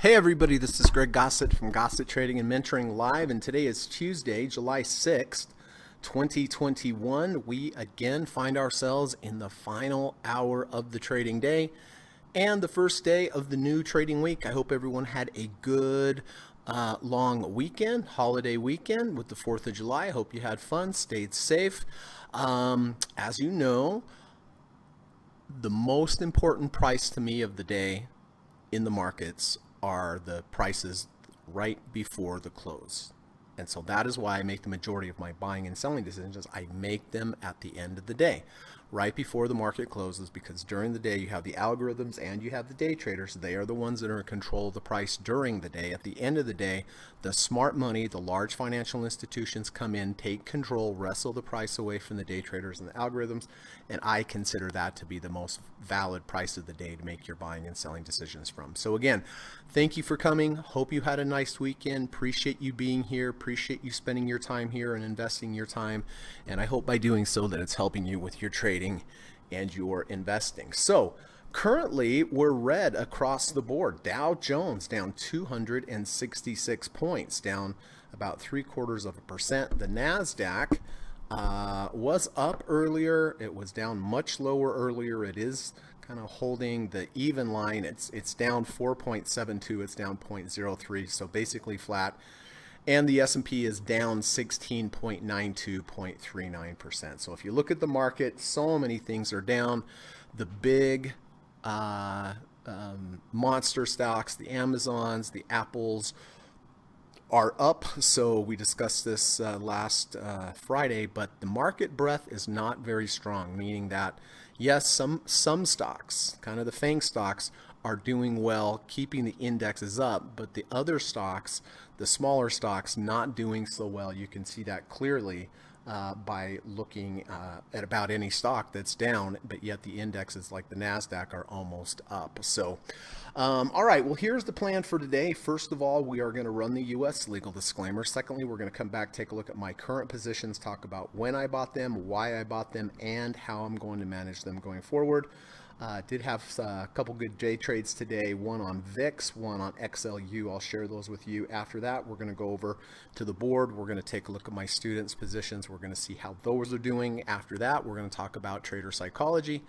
Hey everybody, this is Greg Gossett from Gossett Trading and Mentoring Live, and today is Tuesday, July 6th, 2021. We again find ourselves in the final hour of the trading day and the first day of the new trading week. I hope everyone had a good long weekend, holiday weekend with the 4th of July. I hope you had fun, stayed safe. As you know, the most important price to me of the day in the markets are the prices right before the close. And so that is why I make the majority of my buying and selling decisions. I make them at the end of the day, right before the market closes, because during the day you have the algorithms and you have the day traders. They are the ones that are in control of the price during the day. At the end of the day, the smart money, the large financial institutions come in, take control, wrestle the price away from the day traders and the algorithms, and I consider that to be the most valid price of the day to make your buying and selling decisions from. So again, thank you for coming. Hope you had a nice weekend. Appreciate you being here. Appreciate you spending your time here and investing your time. And I hope by doing so that it's helping you with your trading and your investing. So currently we're red across the board. Dow Jones down 266 points, down about 0.75%. The NASDAQ was up earlier. It was down much lower earlier. It is kind of holding the even line. It's down 4.72. It's down 0.03. So basically flat. And the S&P is down 16.92, 0.39%. So if you look at the market, so many things are down. The big monster stocks, the Amazons, the Apples are up. So we discussed this last Friday, but the market breadth is not very strong, meaning that yes, some stocks, kind of the FANG stocks, are doing well, keeping the indexes up, but the other stocks, the smaller stocks, not doing so well. You can see that clearly by looking at about any stock that's down, but yet the indexes like the NASDAQ are almost up. So, all right, well, here's the plan for today. First of all, we are going to run the U.S. legal disclaimer. Secondly, we're going to come back, take a look at my current positions, talk about when I bought them, why I bought them, and how I'm going to manage them going forward. Did have a couple good day trades today, one on VIX, one on XLU. I'll share those with you. After that, we're going to go over to the board. We're going to take a look at my students' positions. We're going to see how those are doing. After that, we're going to talk about trader psychology.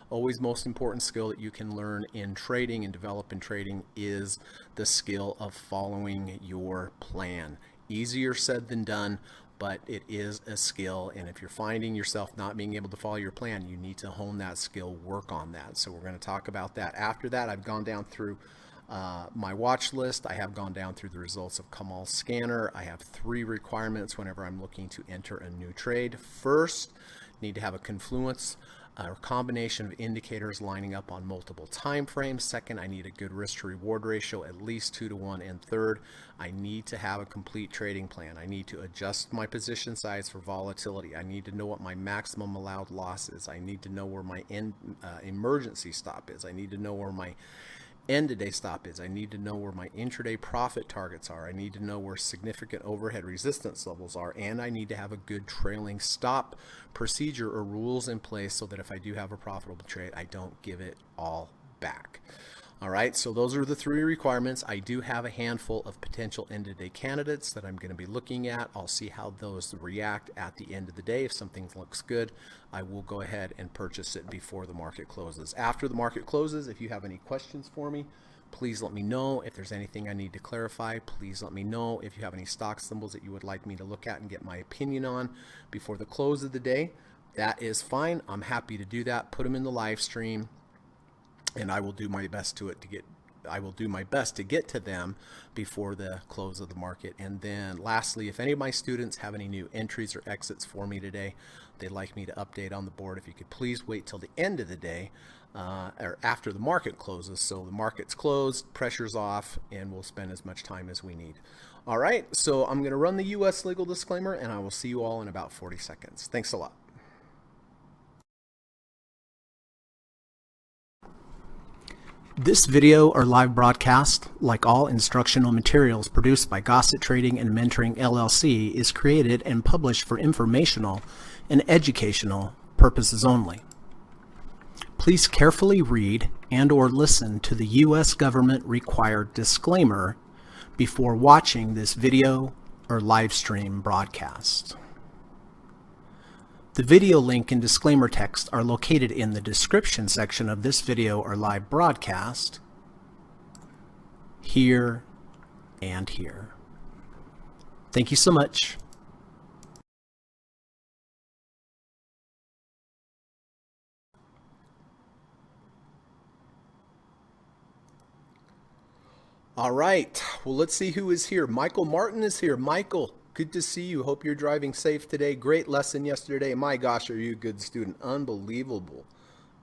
Always most important skill that you can learn in trading and develop in trading is the skill of following your plan. Easier said than done, but it is a skill, and if you're finding yourself not being able to follow your plan, you need to hone that skill, work on that. So we're going to talk about that. After that, I've gone down through my watch list. I have gone down through the results of Kamal's scanner. I have 3 requirements whenever I'm looking to enter a new trade. First, need to have a confluence or combination of indicators lining up on multiple time frames. Second, I need a good risk to reward ratio, at least 2 to 1. And third, I need to have a complete trading plan. I need to adjust my position size for volatility. I need to know what my maximum allowed loss is. I need to know where my emergency stop is. I need to know where my end of day stop is. I need to know where my intraday profit targets are. I need to know where significant overhead resistance levels are, and I need to have a good trailing stop procedure or rules in place so that if I do have a profitable trade, I don't give it all back. All right, so those are the 3 requirements. I do have a handful of potential end-of-day candidates that I'm going to be looking at. I'll see how those react at the end of the day. If something looks good, I will go ahead and purchase it before the market closes. After the market closes, if you have any questions for me, please let me know. If there's anything I need to clarify, please let me know. If you have any stock symbols that you would like me to look at and get my opinion on before the close of the day, that is fine. I'm happy to do that. Put them in the live stream, and I will do my best to get to them before the close of the market. And then lastly, if any of my students have any new entries or exits for me today, they'd like me to update on the board, if you could please wait till the end of the day or after the market closes. So the market's closed, pressure's off, and we'll spend as much time as we need. All right, so I'm going to run the U.S. legal disclaimer, and I will see you all in about 40 seconds. Thanks a lot. This video or live broadcast, like all instructional materials produced by Gossett Trading and Mentoring LLC, is created and published for informational and educational purposes only. Please carefully read and/or listen to the U.S. government required disclaimer before watching this video or live stream broadcast. The video link and disclaimer text are located in the description section of this video or live broadcast, here and here. Thank you so much. All right, well, let's see who is here. Michael Martin is here. Michael, good to see you. Hope you're driving safe today. Great lesson yesterday. My gosh, are you a good student? Unbelievable.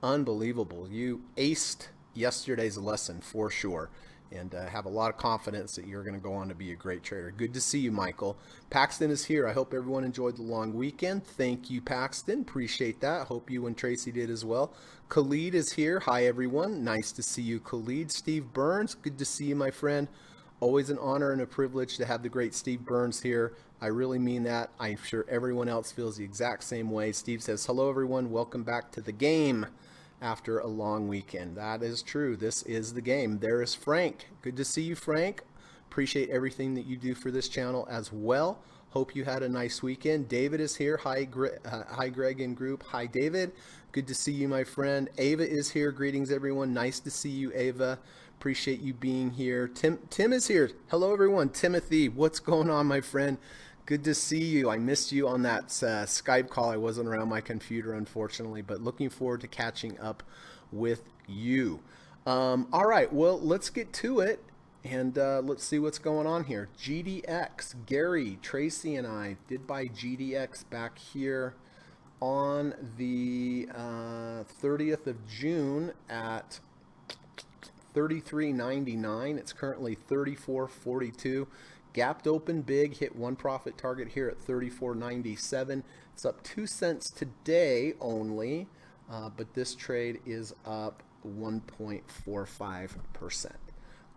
Unbelievable. You aced yesterday's lesson for sure, and have a lot of confidence that you're going to go on to be a great trader. Good to see you, Michael. Paxton is here. I hope everyone enjoyed the long weekend. Thank you, Paxton. Appreciate that. Hope you and Tracy did as well. Khalid is here. Hi, everyone. Nice to see you, Khalid. Steve Burns, good to see you, my friend. Always an honor and a privilege to have the great Steve Burns here. I really mean that. I'm sure everyone else feels the exact same way. Steve says, hello, everyone. Welcome back to the game after a long weekend. That is true. This is the game. There is Frank. Good to see you, Frank. Appreciate everything that you do for this channel as well. Hope you had a nice weekend. David is here. Hi, Greg and group. Hi, David. Good to see you, my friend. Ava is here. Greetings, everyone. Nice to see you, Ava. Appreciate you being here. Tim is here. Hello, everyone. Timothy, what's going on, my friend? Good to see you. I missed you on that Skype call. I wasn't around my computer, unfortunately, but looking forward to catching up with you. All right, well, let's get to it, and let's see what's going on here. GDX, Gary, Tracy, and I did buy GDX back here on the 30th of June at $33.99. It's currently $34.42. Gapped open big, hit one profit target here at $34.97. It's up 2 cents today only, but this trade is up 1.45%.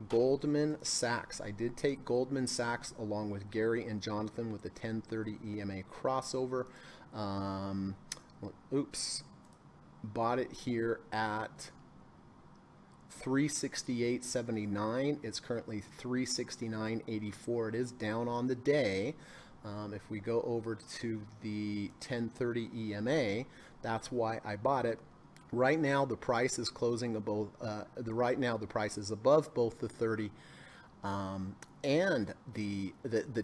Goldman Sachs. I did take Goldman Sachs along with Gary and Jonathan with the 1030 EMA crossover. Bought it here at 368.79. It's currently 369.84. It is down on the day. If we go over to the 1030 EMA, that's why I bought it. Right now the price is closing above the price is above both the 30 and the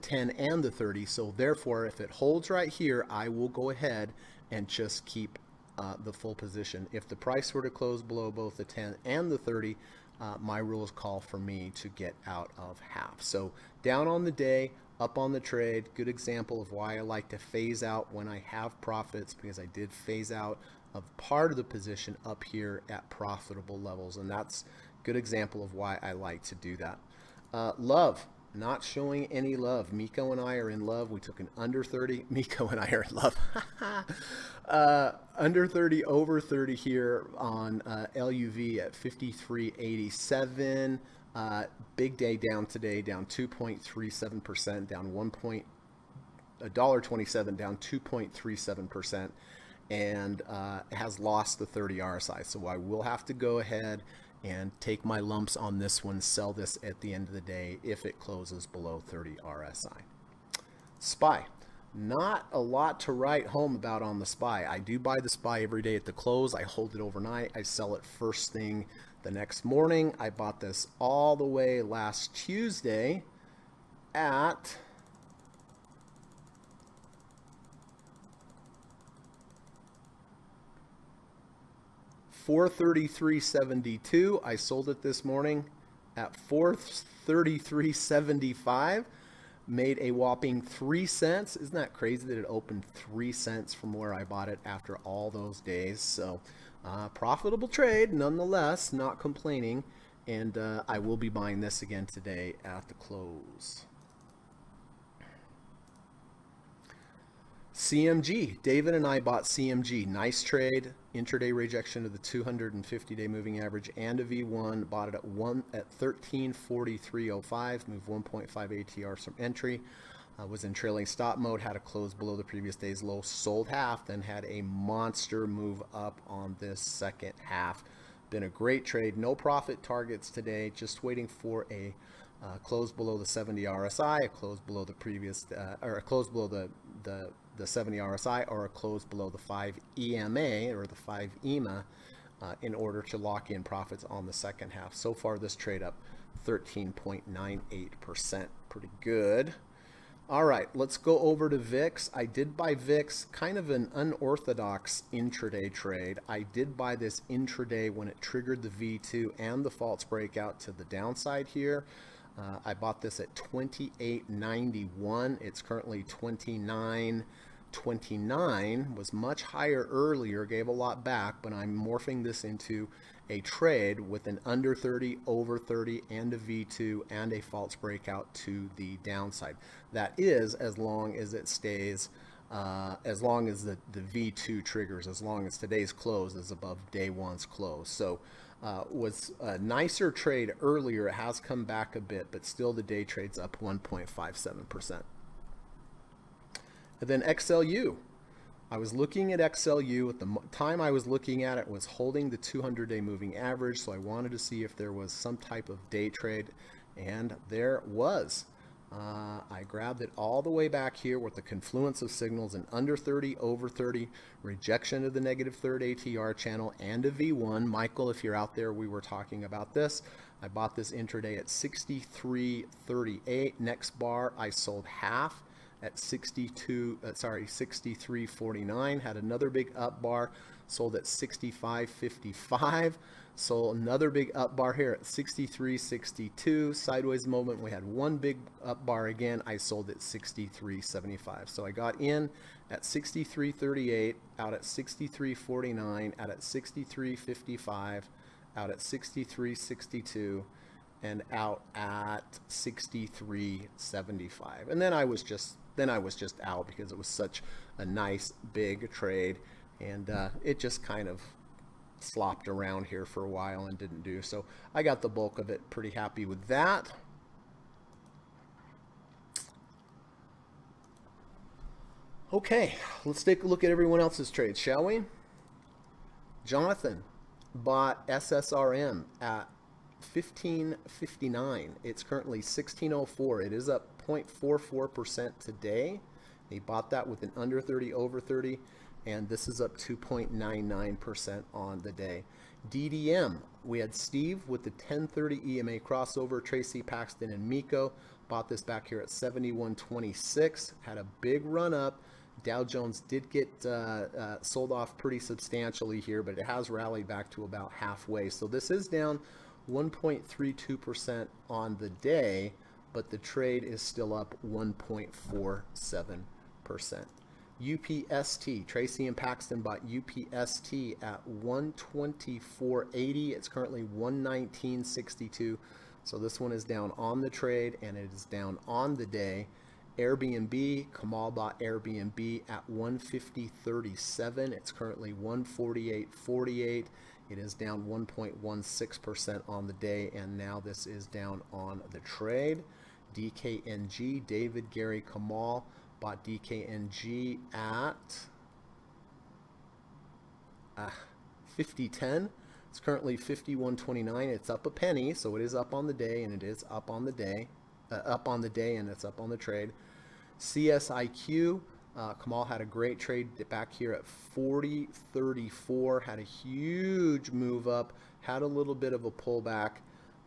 10 and the 30. So therefore, if it holds right here, I will go ahead and just keep the full position. If the price were to close below both the 10 and the 30, my rules call for me to get out of half. So down on the day, up on the trade. Good example of why I like to phase out when I have profits, because I did phase out of part of the position up here at profitable levels, and that's a good example of why I like to do that. Love. Not showing any love. Miko and I are in love. We took an under 30. Miko and I are in love. Under 30, over 30 here on LUV at 53.87. Big day down today, down 2.37%, down $1.27, down 2.37%, and has lost the 30 RSI. So I will have to go ahead and take my lumps on this one, sell this at the end of the day if it closes below 30 RSI. SPY. Not a lot to write home about on the SPY. I do buy the SPY every day at the close. I hold it overnight. I sell it first thing the next morning. I bought this all the way last Tuesday at $433.72. I sold it this morning at $433.75. Made a whopping 3 cents. Isn't that crazy that it opened 3 cents from where I bought it after all those days? So profitable trade nonetheless, not complaining. And I will be buying this again today at the close. CMG. David and I bought CMG. Nice trade. Intraday rejection of the 250-day moving average and a V1. Bought it at 1343.05. Move 1.5 ATRs from entry. Was in trailing stop mode, had a close below the previous day's low, sold half, then had a monster move up on this second half. Been a great trade. No profit targets today, just waiting for a close below the 70 RSI, a close below the previous, or a close below the 70 RSI, or a close below the 5 EMA or the 5 EMA in order to lock in profits on the second half. So far, this trade up 13.98%. Pretty good. All right, let's go over to VIX. I did buy VIX, kind of an unorthodox intraday trade. I did buy this intraday when it triggered the V2 and the false breakout to the downside here. I bought this at 28.91. It's currently 29.29. Was much higher earlier, gave a lot back, but I'm morphing this into a trade with an under 30, over 30, and a V2 and a false breakout to the downside. That is as long as it stays, as long as the V2 triggers, as long as today's close is above day one's close. So was a nicer trade earlier. It has come back a bit, but still the day trade's up 1.57%. And then XLU. I was looking at XLU. At the time I was looking at it was holding the 200-day moving average, so I wanted to see if there was some type of day trade, and there was. I grabbed it all the way back here with the confluence of signals, an under 30, over 30, rejection of the negative third ATR channel, and a V1. Michael, if you're out there, we were talking about this. I bought this intraday at 63.38. Next bar, I sold half at 63.49. Had another big up bar, sold at 65.55. Sold another big up bar here at 63.62. Sideways movement, we had one big up bar again. I sold at 63.75. So I got in at 63.38, out at 63.49, out at 63.55, out at 63.62, and out at 63.75. And then I was just out because it was such a nice big trade, and it just kind of slopped around here for a while and didn't do. So I got the bulk of it. Pretty happy with that. Okay, let's take a look at everyone else's trades, shall we? Jonathan bought SSRM at 15.59. It's currently 16.04. It is up 0.44% today. He bought that with an under 30, over 30, and this is up 2.99% on the day. DDM, we had Steve with the 1030 EMA crossover, Tracy, Paxton, and Miko. Bought this back here at 71.26. Had a big run up. Dow Jones did get sold off pretty substantially here, but it has rallied back to about halfway. So this is down 1.32% on the day, but the trade is still up 1.47%. UPST, Tracy and Paxton bought UPST at 124.80. It's currently 119.62. So this one is down on the trade and it is down on the day. Airbnb, Kamal bought Airbnb at 150.37. It's currently 148.48. It is down 1.16% on the day, and now this is down on the trade. DKNG, David, Gary, Kamal bought DKNG at 50.10. It's currently 51.29. It's up a penny, so it is up on the day, and it is up on the day, and it's up on the trade. CSIQ, Kamal had a great trade back here at 40.34. Had a huge move up, had a little bit of a pullback.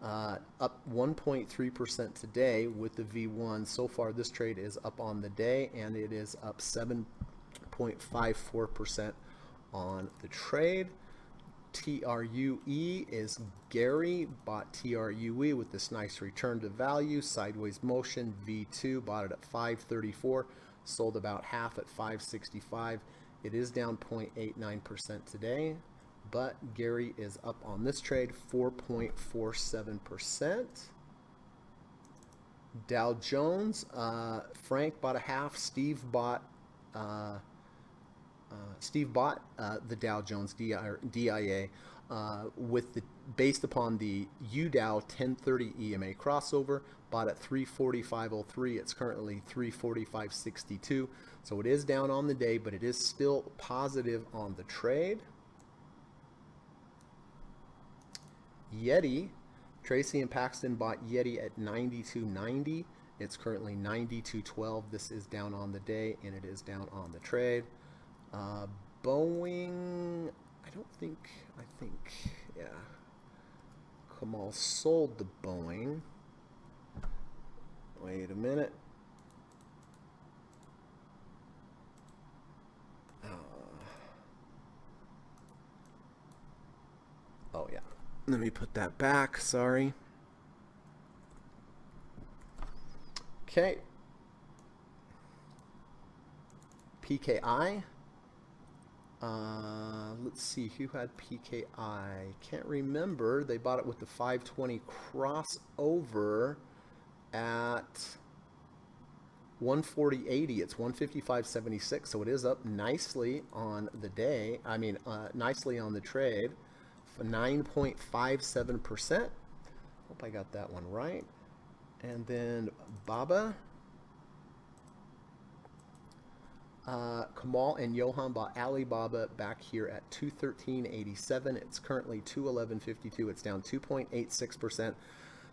Up 1.3% today with the V1. So far, this trade is up on the day, and it is up 7.54% on the trade. TRUE is Gary, bought TRUE with this nice return to value, sideways motion, V2, bought it at 5.34, sold about half at 5.65. It is down 0.89% today. But Gary is up on this trade, 4.47%. Dow Jones, Frank bought a half. Steve bought the Dow Jones DIA with the based upon the UDOW 1030 EMA crossover, bought at 345.03. It's currently 345.62. So it is down on the day, but it is still positive on the trade. Yeti, Tracy and Paxton bought Yeti at 92.90. It's currently 92.12. This is down on the day, and it is down on the trade. Boeing, I think, yeah. Kamal sold the Boeing. Wait a minute. Oh, yeah. Let me put that back. Sorry. Okay. PKI. Let's see who had PKI. Can't remember. They bought it with the 520 crossover at 140.80. It's 155.76. So it is up nicely on the day. I mean, nicely on the trade. 9.57%. Hope I got that one right. And then Baba. Kamal and Johan bought Alibaba back here at 213.87. It's currently 211.52. It's down 2.86%.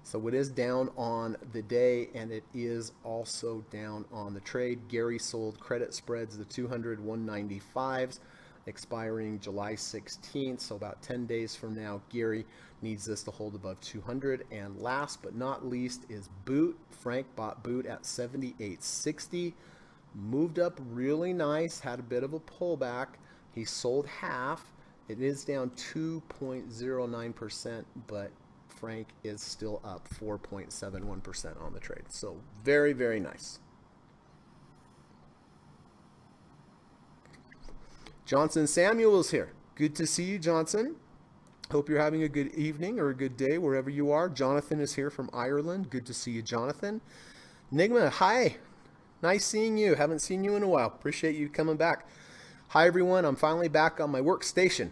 So it is down on the day, and it is also down on the trade. Gary sold credit spreads, the 200 195s, expiring July 16th. So about 10 days from now, Gary needs this to hold above 200. And last but not least is Boot. Frank bought Boot at 78.60. Moved up really nice, had a bit of a pullback. He sold half. It is down 2.09%, but Frank is still up 4.71% on the trade. So very, very nice. Johnson Samuel is here. Good to see you, Johnson. Hope you're having a good evening or a good day wherever you are. Jonathan is here from Ireland. Good to see you, Jonathan. Nigma, hi. Nice seeing you. Haven't seen you in a while. Appreciate you coming back. Hi, everyone. I'm finally back on my workstation.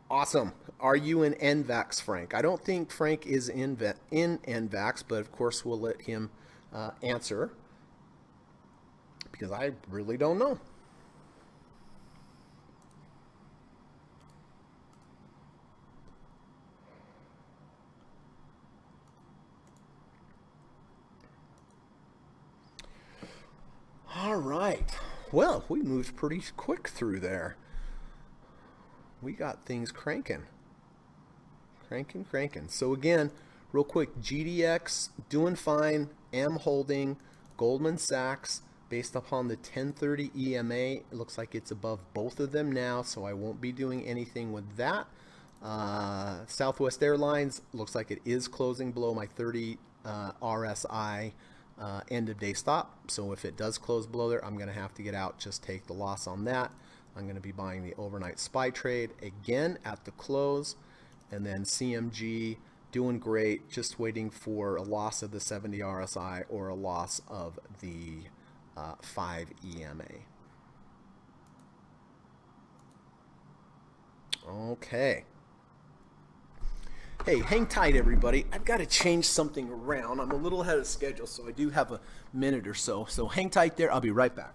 Awesome. Are you in NVAX, Frank? I don't think Frank is in NVAX, but of course we'll let him answer because I really don't know. All right. Well, we moved pretty quick through there. We got things cranking. Cranking. So again, real quick, GDX doing fine. AM holding. Goldman Sachs, based upon the 1030 EMA, it looks like it's above both of them now, so I won't be doing anything with that. Southwest Airlines looks like it is closing below my 30 RSI end of day stop. So if it does close below there, I'm going to have to get out, just take the loss on that. I'm going to be buying the overnight SPY trade again at the close. And then CMG doing great, just waiting for a loss of the 70 RSI or a loss of the 5 EMA. Okay. Hey, hang tight, everybody. I've got to change something around. I'm a little ahead of schedule, so I do have a minute or so. So hang tight there. I'll be right back.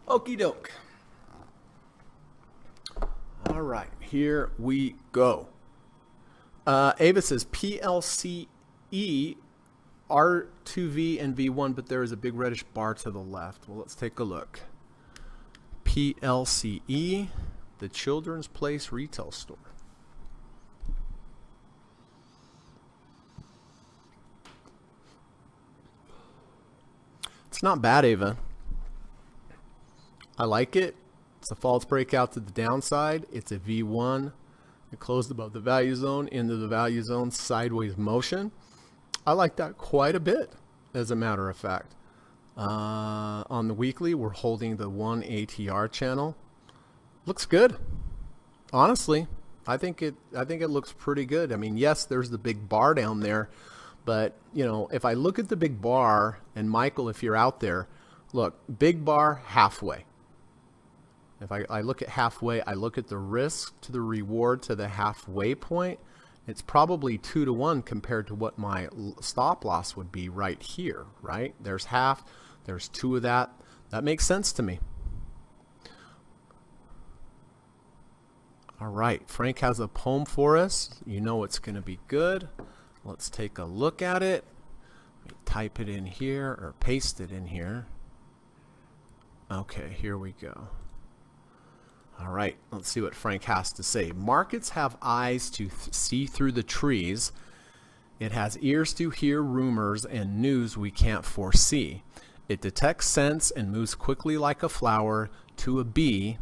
Okie doke. All right, here we go. Ava says PLCE R2V and V1, but there is a big reddish bar to the left. Well, let's take a look. PLCE, the Children's Place Retail Store. It's not bad, Ava. I like it. It's a false breakout to the downside. It's a V1. It closed above the value zone, into the value zone, sideways motion. I like that quite a bit, as a matter of fact. On the weekly, we're holding the 1 ATR channel. Looks good. Honestly, I think it looks pretty good. I mean, yes, there's the big bar down there, but if I look at the big bar, and Michael, if you're out there, look, big bar halfway. If I look at halfway, I look at the risk to the reward to the halfway point. It's probably 2-to-1 compared to what my stop loss would be right here, right? There's half, there's 2 of that. That makes sense to me. All right, Frank has a poem for us. You know it's going to be good. Let's take a look at it. Type it in here or paste it in here. Okay, here we go. All right, let's see what Frank has to say. Markets have eyes to see through the trees. It has ears to hear rumors and news we can't foresee. It detects scents and moves quickly like a flower to a bee,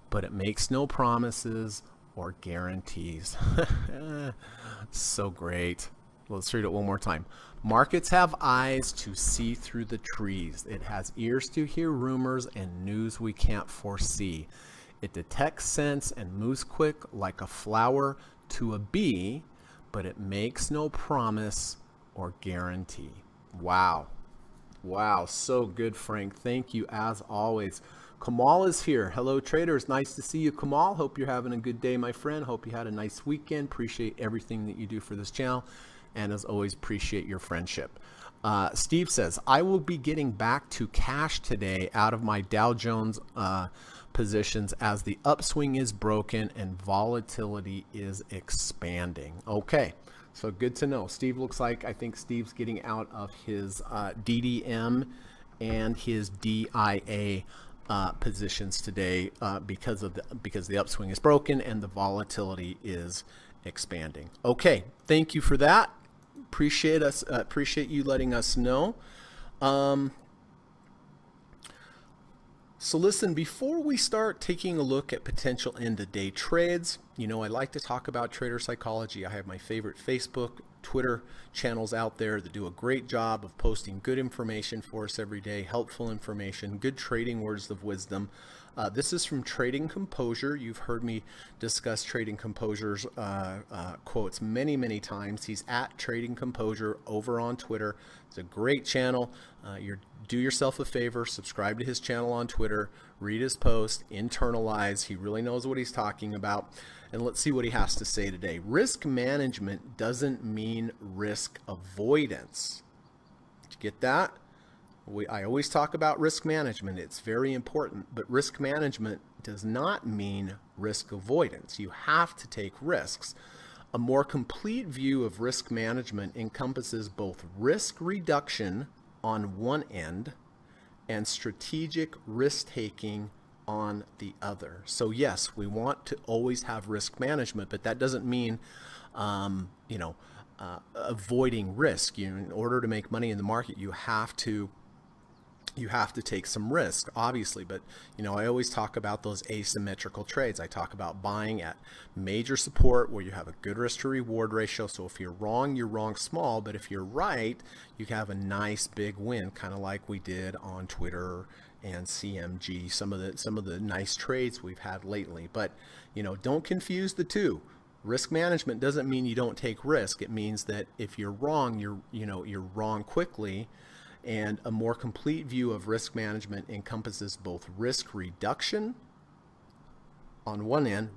but it makes no promises or guarantees. So great. Let's read it one more time. Markets have eyes to see through the trees. It has ears to hear rumors and news we can't foresee. It detects scents and moves quick like a flower to a bee, but it makes no promise or guarantee. Wow. Wow, so good, Frank. Thank you as always. Kamal is here. Hello, traders. Nice to see you, Kamal. Hope you're having a good day, my friend. Hope you had a nice weekend. Appreciate everything that you do for this channel. And as always, appreciate your friendship. Steve says, I will be getting back to cash today out of my Dow Jones positions as the upswing is broken and volatility is expanding. Okay, so good to know. Steve looks like, I think Steve's getting out of his DDM and his DIA positions today because the upswing is broken and the volatility is expanding. Okay, thank you for that. Appreciate you letting us know. So listen, before we start taking a look at potential end-of-day trades, I like to talk about trader psychology. I have my favorite Facebook, Twitter channels out there that do a great job of posting good information for us every day, helpful information, good trading words of wisdom. This is from Trading Composure. You've heard me discuss Trading Composure's quotes many times. He's at Trading Composure over on Twitter. It's a great channel. Do yourself a favor, subscribe to his channel on Twitter, read his post, internalize. He really knows what he's talking about. And let's see what he has to say today. Risk management doesn't mean risk avoidance. Did you get that? I always talk about risk management. It's very important, but risk management does not mean risk avoidance. You have to take risks. A more complete view of risk management encompasses both risk reduction on one end and strategic risk taking on the other. So yes, we want to always have risk management, but that doesn't mean avoiding risk. In order to make money in the market, you have to take some risk, obviously, but I always talk about those asymmetrical trades. I talk about buying at major support where you have a good risk to reward ratio. So if you're wrong small, but if you're right, you have a nice big win, kind of like we did on Twitter and CMG, some of the nice trades we've had lately. But don't confuse the two. Risk management doesn't mean you don't take risk. It means that if you're wrong, you're wrong quickly. And a more complete view of risk management encompasses both risk reduction on one end,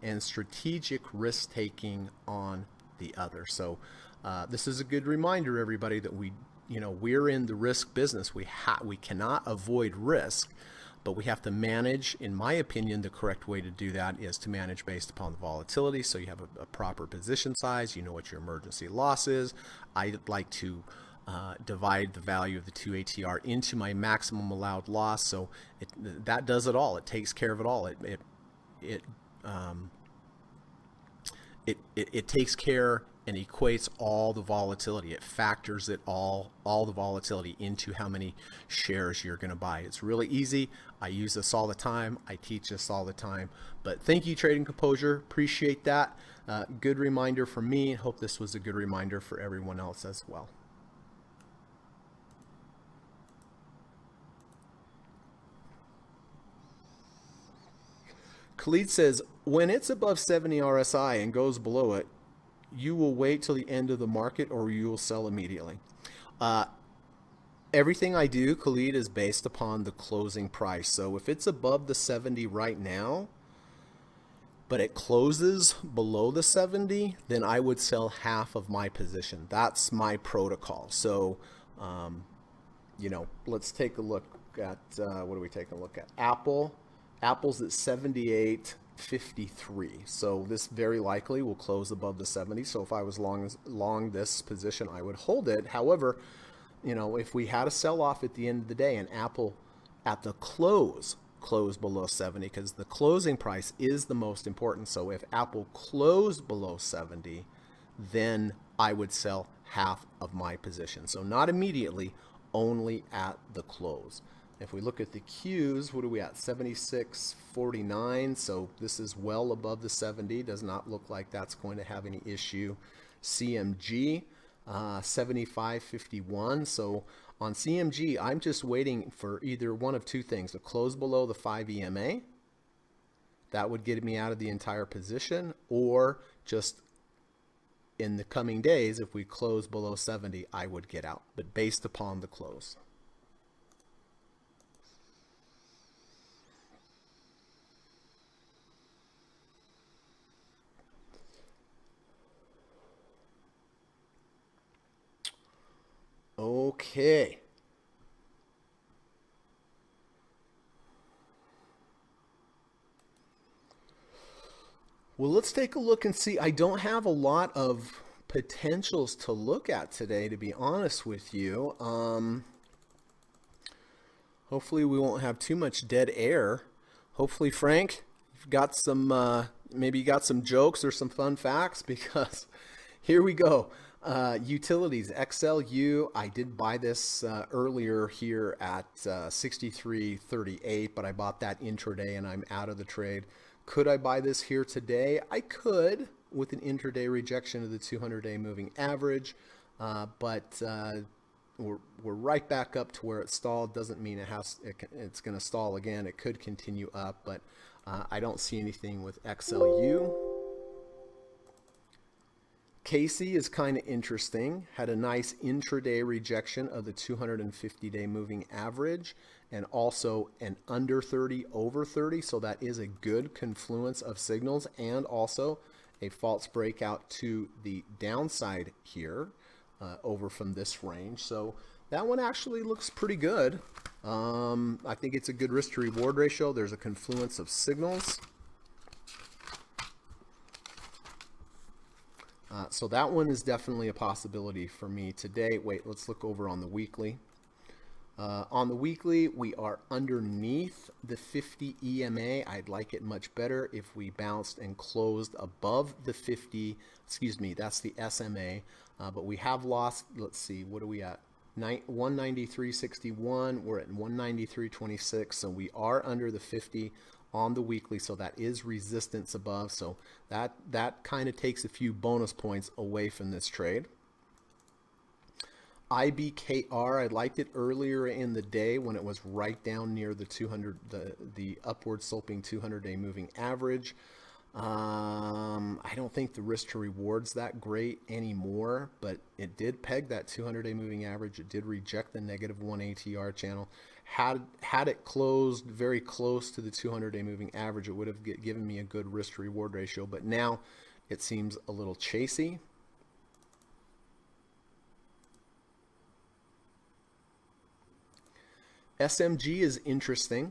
and strategic risk taking on the other. So this is a good reminder, everybody, that we're in the risk business. We cannot avoid risk, but we have to manage, in my opinion, the correct way to do that is to manage based upon the volatility. So you have a proper position size, you know what your emergency loss is. I like to divide the value of the 2 ATR into my maximum allowed loss. So that does it all. It takes care of it all. It takes care and equates all the volatility. It factors it all the volatility into how many shares you're going to buy. It's really easy. I use this all the time. I teach this all the time. But thank you, Trading Composure. Appreciate that. Good reminder for me. Hope this was a good reminder for everyone else as well. Khalid says, when it's above 70 RSI and goes below it, you will wait till the end of the market or you will sell immediately. Everything I do, Khalid, is based upon the closing price. So if it's above the 70 right now, but it closes below the 70, then I would sell half of my position. That's my protocol. So, let's take a look at, what are we taking a look at? Apple's at 78.53. So this very likely will close above the 70. So if I was long this position, I would hold it. However, if we had a sell-off at the end of the day and Apple at the closed below 70, because the closing price is the most important. So if Apple closed below 70, then I would sell half of my position. So not immediately, only at the close. If we look at the Qs, what are we at? 76.49. So this is well above the 70. Does not look like that's going to have any issue. CMG, 75.51. So on CMG, I'm just waiting for either one of two things: to close below the 5 EMA. That would get me out of the entire position, or just in the coming days, if we close below 70, I would get out, but based upon the close. Okay. Well, let's take a look and see. I don't have a lot of potentials to look at today, to be honest with you. Hopefully we won't have too much dead air. Hopefully, Frank, you've got some, maybe you got some jokes or some fun facts, because here we go. Utilities, XLU, I did buy this earlier here at 63.38, but I bought that intraday and I'm out of the trade. Could I buy this here today? I could, with an intraday rejection of the 200-day moving average, but we're right back up to where it stalled. Doesn't mean it's going to stall again. It could continue up, but I don't see anything with XLU. Casey is kind of interesting. Had a nice intraday rejection of the 250-day moving average, and also an under 30 over 30. So that is a good confluence of signals, and also a false breakout to the downside here over from this range. So that one actually looks pretty good. I think it's a good risk to reward ratio. There's a confluence of signals. So that one is definitely a possibility for me today. Wait, let's look over on the weekly. On the weekly, we are underneath the 50 EMA. I'd like it much better if we bounced and closed above the 50. Excuse me, that's the SMA. But we have lost, let's see, what are we at? 193.61. We're at 193.26. So we are under the 50 on the weekly, so that is resistance above. So that kind of takes a few bonus points away from this trade. IBKR, I liked it earlier in the day when it was right down near the 200, the upward sloping 200-day moving average. I don't think the risk to reward's that great anymore, but it did peg that 200-day moving average. It did reject the -1 ATR channel. Had it closed very close to the 200-day moving average, it would have given me a good risk to reward ratio, but now it seems a little chasey. SMG is interesting.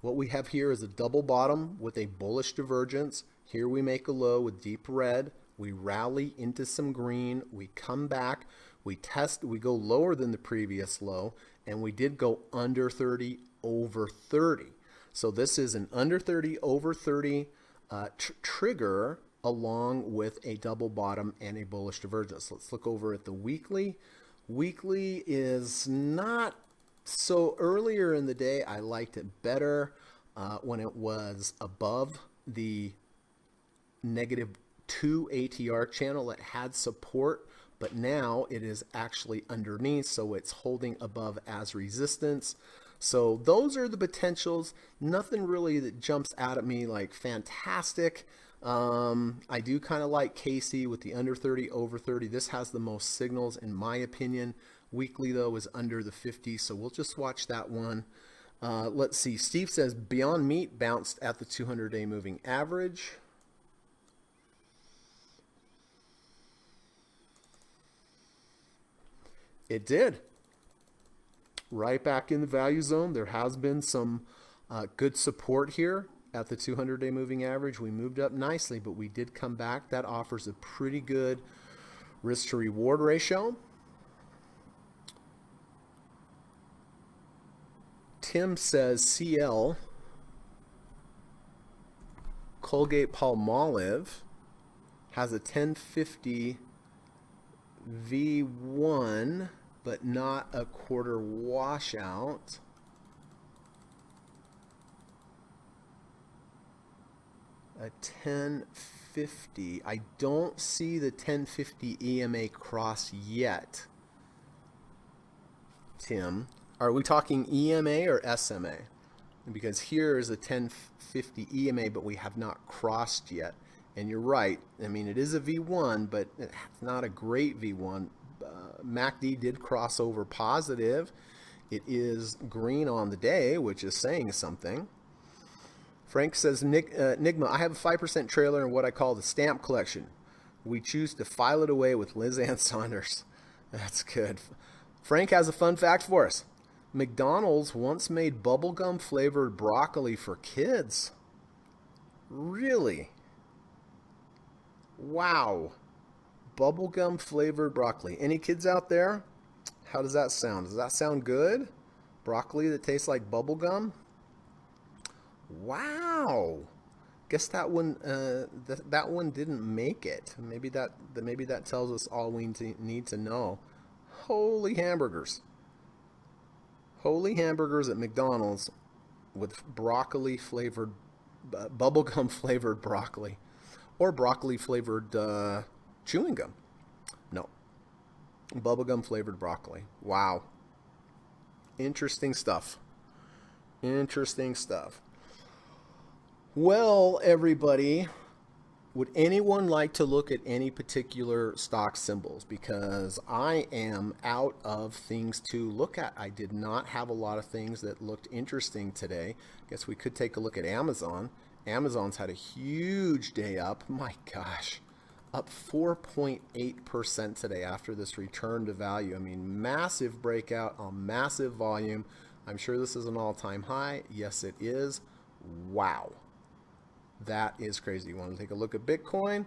What we have here is a double bottom with a bullish divergence. Here we make a low with deep red. We rally into some green. We come back. We test. We go lower than the previous low. And we did go under 30 over 30. So this is an under 30 over 30 trigger along with a double bottom and a bullish divergence. Let's look over at the weekly. Weekly is not so earlier in the day. I liked it better when it was above the -2 ATR channel. It had support, but now it is actually underneath, so it's holding above as resistance. So those are the potentials. Nothing really that jumps out at me like fantastic. I do kind of like Casey with the under 30 over 30. This has the most signals in my opinion. Weekly though is under the 50, so we'll just watch that one. Let's see. Steve says Beyond Meat bounced at the 200-day moving average. It did. Right back in the value zone. There has been some good support here at the 200-day moving average. We moved up nicely, but we did come back. That offers a pretty good risk to reward ratio. Tim says CL, Colgate Palmolive, has a 1050 V1, but not a quarter washout. A 1050. I don't see the 1050 EMA cross yet. Tim, are we talking EMA or SMA? Because here is a 1050 EMA, but we have not crossed yet. And you're right. I mean, it is a V1, but it's not a great V1. MACD did cross over positive. It is green on the day, which is saying something. Frank says, Nigma, I have a 5% trailer in what I call the stamp collection. We choose to file it away with Liz Ann Saunders. That's good. Frank has a fun fact for us. McDonald's once made bubblegum flavored broccoli for kids. Really? Wow. Bubblegum flavored broccoli. Any kids out there? How does that sound? Does that sound good? Broccoli that tastes like bubblegum? Wow. Guess that one that one didn't make it. Maybe that tells us all we need to know. Holy hamburgers. Holy hamburgers at McDonald's with broccoli flavored bubblegum flavored broccoli or broccoli flavored chewing gum. No. Bubblegum flavored broccoli. Wow. Interesting stuff. Interesting stuff. Well, everybody, would anyone like to look at any particular stock symbols? Because I am out of things to look at. I did not have a lot of things that looked interesting today. Guess we could take a look at Amazon. Amazon's had a huge day up. My gosh, up 4.8% today after this return to value. I mean, massive breakout on massive volume. I'm sure this is an all-time high. Yes, it is. Wow. That is crazy. You want to take a look at Bitcoin?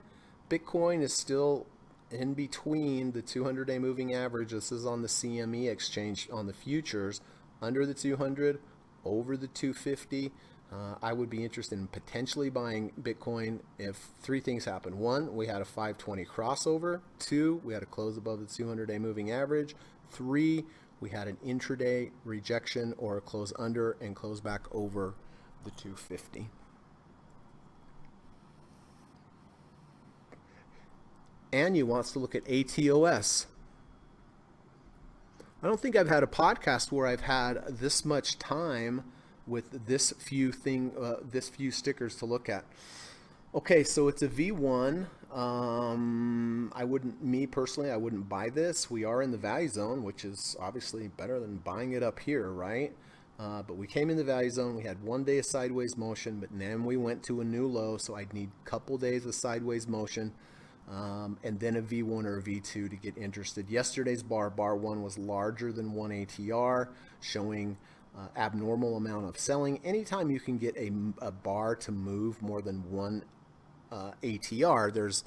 Bitcoin is still in between the 200-day moving average. This is on the CME exchange on the futures, under the 200, over the 250. I would be interested in potentially buying Bitcoin if three things happen. One, we had a 520 crossover. Two, we had a close above the 200-day moving average. Three, we had an intraday rejection or a close under and close back over the 250. Anya wants to look at ATOS. I don't think I've had a podcast where I've had this much time with this few stickers to look at. Okay, so it's a V1. Me personally, I wouldn't buy this. We are in the value zone, which is obviously better than buying it up here, right? But we came in the value zone. We had 1 day of sideways motion, but then we went to a new low, so I'd need a couple days of sideways motion. And then a V1 or a V2 to get interested. Yesterday's bar 1 was larger than 1 ATR, showing abnormal amount of selling. Anytime you can get a bar to move more than one ATR, there's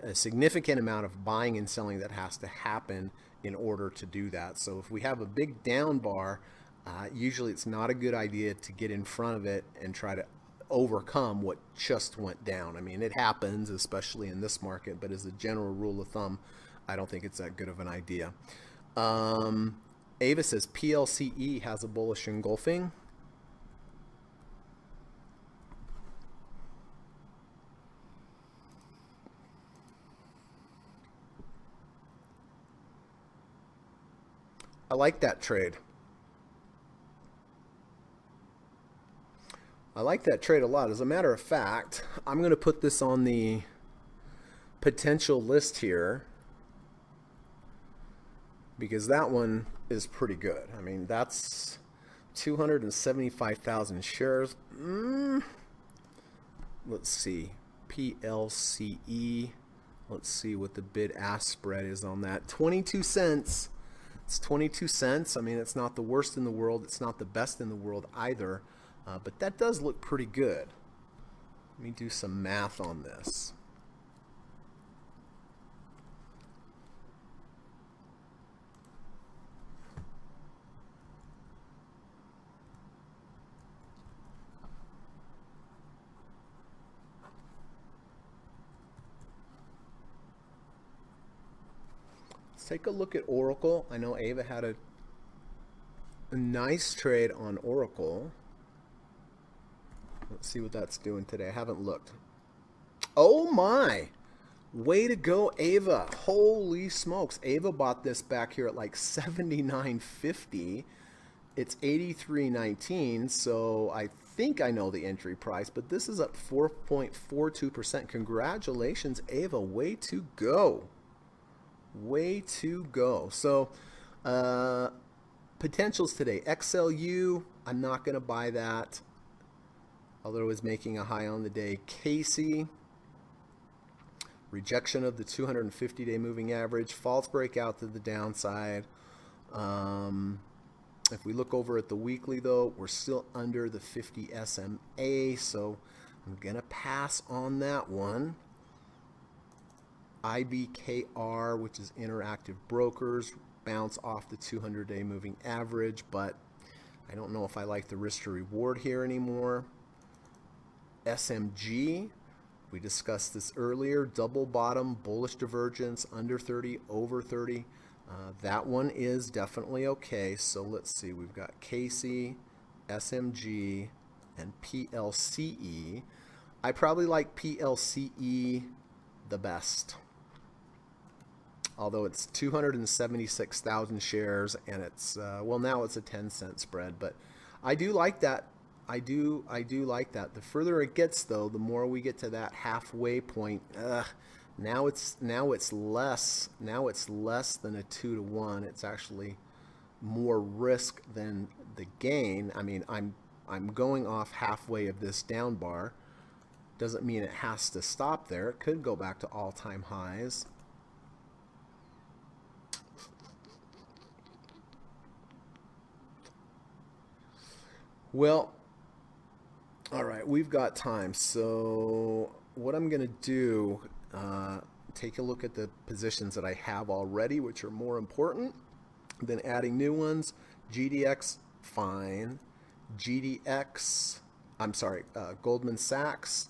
a significant amount of buying and selling that has to happen in order to do that. So if we have a big down bar, usually it's not a good idea to get in front of it and try to overcome what just went down. I mean, it happens, especially in this market, but as a general rule of thumb, I don't think it's that good of an idea. Ava says PLCE has a bullish engulfing. I like that trade. I like that trade a lot. As a matter of fact, I'm going to put this on the potential list here because that one is pretty good. I mean, that's 275,000 shares. Let's see. PLCE. Let's see what the bid-ask spread is on that. 22 cents. It's 22 cents. I mean, it's not the worst in the world. It's not the best in the world either. But that does look pretty good. Let me do some math on this. Let's take a look at Oracle. I know Ava had a nice trade on Oracle. Let's see what that's doing today. I haven't looked. Oh my! Way to go, Ava. Holy smokes. Ava bought this back here at like $79.50. It's $83.19, so I think I know the entry price, but this is up 4.42%. Congratulations, Ava. Way to go. Way to go. So, potentials today. XLU, I'm not going to buy that, although it was making a high on the day. Casey, rejection of the 250-day moving average. False breakout to the downside. If we look over at the weekly, though, we're still under the 50 SMA, so I'm going to pass on that one. IBKR, which is Interactive Brokers, bounce off the 200-day moving average, but I don't know if I like the risk to reward here anymore. SMG, we discussed this earlier, double bottom, bullish divergence, under 30, over 30. That one is definitely okay. So let's see, we've got Casey, SMG, and PLCE. I probably like PLCE the best, although it's 276,000 shares, and it's well, now it's a 10-cent spread, but I do like that. I do like that. The further it gets, though, the more we get to that halfway point. Now it's less. Now it's less than a 2-to-1. It's actually more risk than the gain. I mean, I'm going off halfway of this down bar. Doesn't mean it has to stop there. It could go back to all-time highs. Well, all right, we've got time. So what I'm going to do, take a look at the positions that I have already, which are more important than adding new ones. GDX, fine. Goldman Sachs,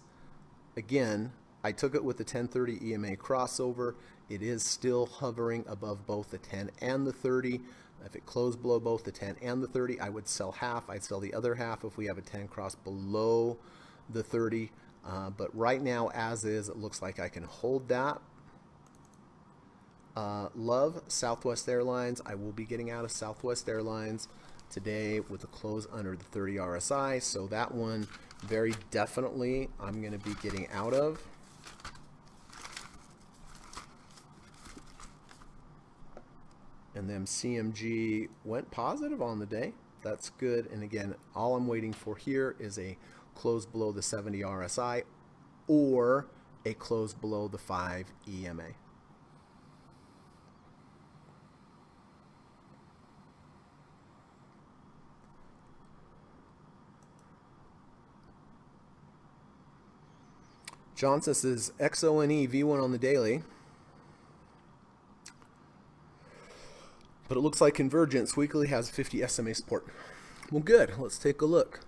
again, I took it with the 1030 EMA crossover. It is still hovering above both the 10 and the 30. If it closed below both the 10 and the 30, I would sell half. I'd sell the other half if we have a 10 cross below the 30. But right now, as is, it looks like I can hold that. Love Southwest Airlines. I will be getting out of Southwest Airlines today with a close under the 30 RSI. So that one, very definitely, I'm going to be getting out of. And then CMG went positive on the day. That's good. And again, all I'm waiting for here is a close below the 70 RSI or a close below the 5 EMA. Johnson says XONE V1 on the daily. But it looks like Convergence weekly has 50 SMA support. Well, good. Let's take a look.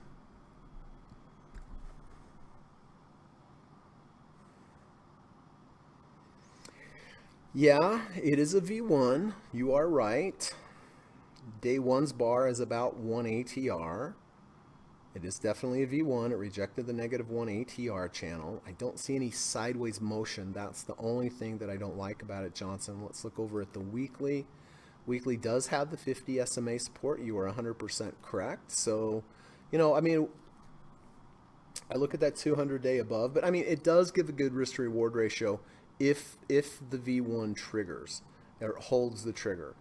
Yeah, it is a V1. You are right. Day one's bar is about 1 ATR. It is definitely a V1. It rejected the -1 ATR channel. I don't see any sideways motion. That's the only thing that I don't like about it, Johnson. Let's look over at the weekly. Weekly does have the 50 SMA support. You are 100% correct. So, I mean, I look at that 200-day above, but I mean, it does give a good risk to reward ratio if the V1 triggers or holds the trigger.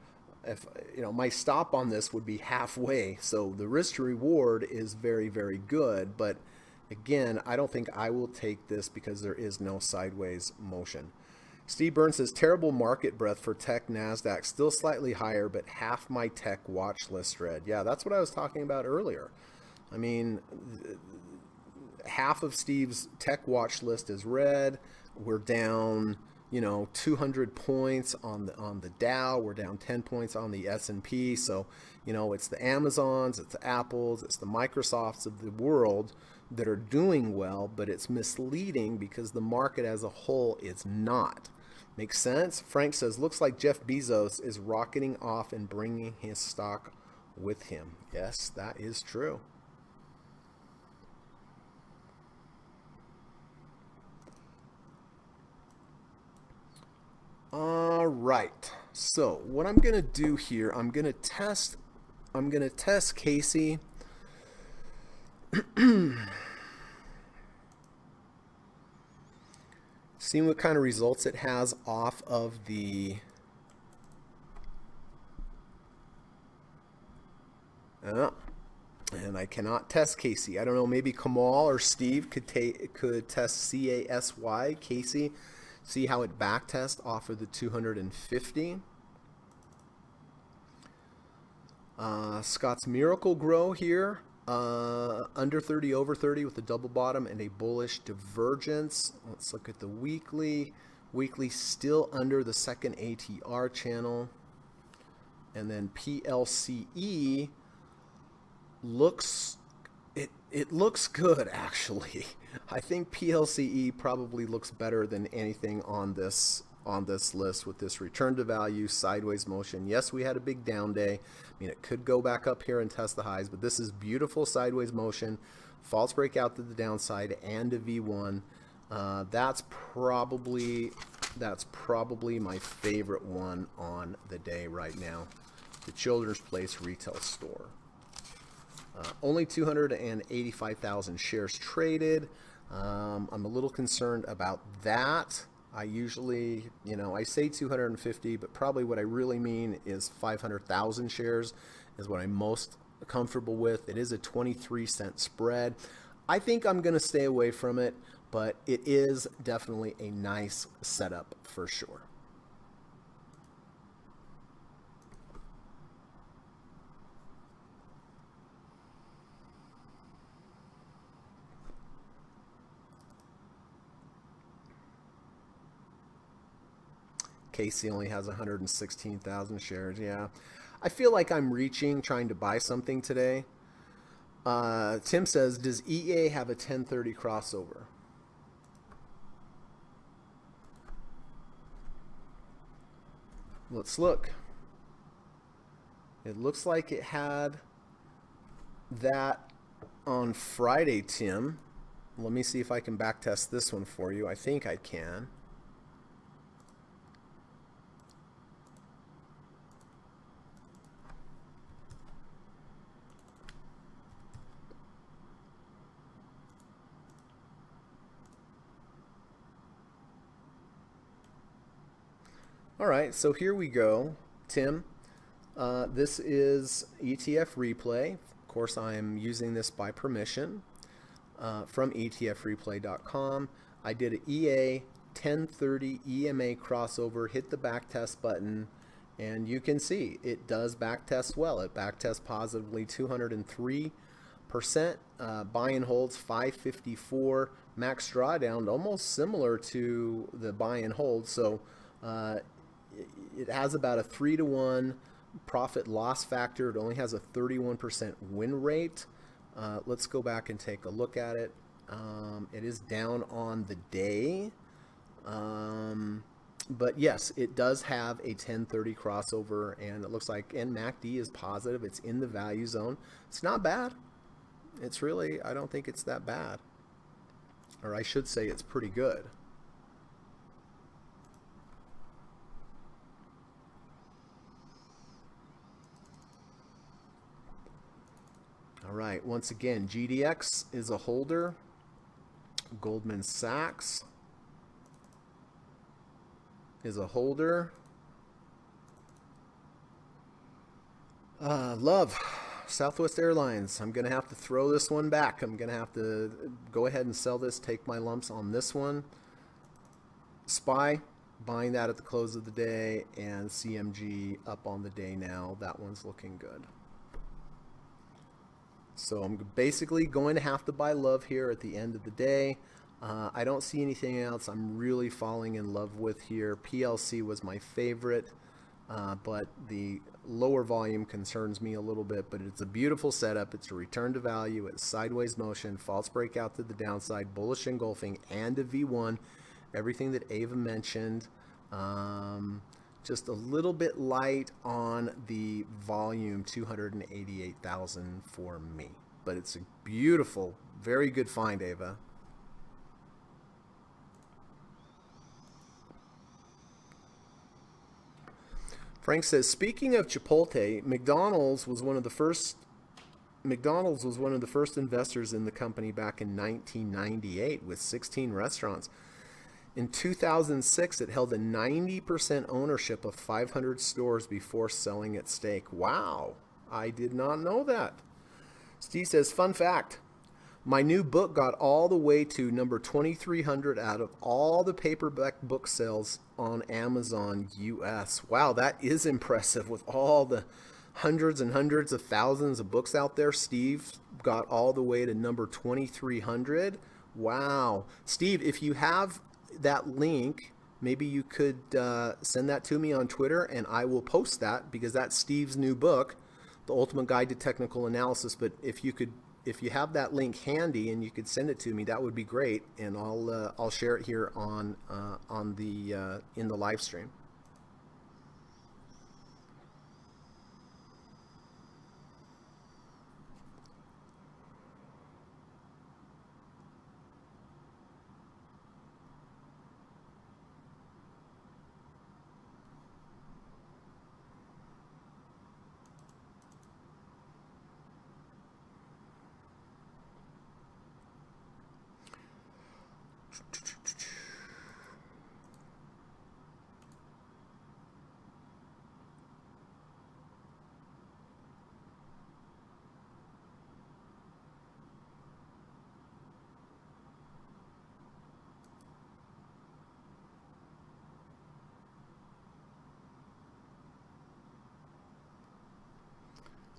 If my stop on this would be halfway, so the risk to reward is very, very good. But again, I don't think I will take this because there is no sideways motion. Steve Burns says terrible market breadth for tech NASDAQ, still slightly higher, but half my tech watch list red. Yeah, that's what I was talking about earlier. I mean, half of Steve's tech watch list is red. We're down 200 points on the Dow. We're down 10 points on the S&P. So, it's the Amazons, it's the Apples, it's the Microsofts of the world that are doing well, but it's misleading because the market as a whole is not. Makes sense? Frank says, looks like Jeff Bezos is rocketing off and bringing his stock with him. Yes, that is true. All right. So what I'm gonna do here, I'm gonna test Casey. Seeing what kind of results it has off of the and I cannot test Casey. I don't know, maybe Kamal or Steve could test CASY Casey. See how it back tests off of the 250. Scott's Miracle Grow here, under 30, over 30 with a double bottom and a bullish divergence. Let's look at the weekly. Weekly still under the second ATR channel. And then PLCE looks, it looks good actually. I think PLCE probably looks better than anything on this list with this return to value, sideways motion. Yes, we had a big down day. I mean, it could go back up here and test the highs, but this is beautiful sideways motion, false breakout to the downside, and a V1. That's probably my favorite one on the day right now. The Children's Place retail store. Only 285,000 shares traded. I'm a little concerned about that. I usually, I say 250, but probably what I really mean is 500,000 shares is what I'm most comfortable with. It is a 23-cent spread. I think I'm going to stay away from it, but it is definitely a nice setup for sure. Casey only has 116,000 shares. Yeah, I feel like I'm reaching trying to buy something today. Tim says, does EA have a 1030 crossover? Let's look. It looks like it had that on Friday, Tim. Let me see if I can backtest this one for you. I think I can. All right, so here we go, Tim. This is ETF replay. Of course, I am using this by permission from etfreeplay.com. I did an EA 1030 EMA crossover, hit the backtest button, and you can see it does backtest well. It backtests positively 203 Buy and holds 554. Max drawdown almost similar to the buy and hold. So uh, it has about a 3-to-1 profit loss factor. It only has a 31% win rate. Let's go back and take a look at it. It is down on the day. But yes, it does have a 1030 crossover, and it looks like MACD is positive. It's in the value zone. It's not bad. It's really, I don't think it's that bad. Or I should say it's pretty good. All right, once again, GDX is a holder. Goldman Sachs is a holder. Love, Southwest Airlines. I'm going to have to throw this one back. I'm going to have to go ahead and sell this, take my lumps on this one. SPY, buying that at the close of the day, and CMG up on the day now. That one's looking good. So I'm basically going to have to buy love here at the end of the day. I don't see anything else I'm really falling in love with here. PLC was my favorite, but the lower volume concerns me a little bit, but it's a beautiful setup. It's a return to value. It's sideways motion, false breakout to the downside, bullish engulfing, and a V1. Everything that Ava mentioned. Just a little bit light on the volume, 288,000 for me. But it's a beautiful, very good find, Ava. Frank says, speaking of Chipotle, McDonald's was one of the first investors in the company back in 1998 with 16 restaurants. In 2006, it held a 90% ownership of 500 stores before selling its stake. Wow, I did not know that. Steve says, fun fact, my new book got all the way to number 2,300 out of all the paperback book sales on Amazon US. Wow, that is impressive with all the hundreds and hundreds of thousands of books out there. Steve got all the way to number 2,300. Wow. Steve, if you have that link, maybe you could send that to me on Twitter, and I will post that, because that's Steve's new book, The Ultimate Guide to Technical Analysis. But if you have that link handy and you could send it to me, that would be great, and I'll share it here on the in the live stream.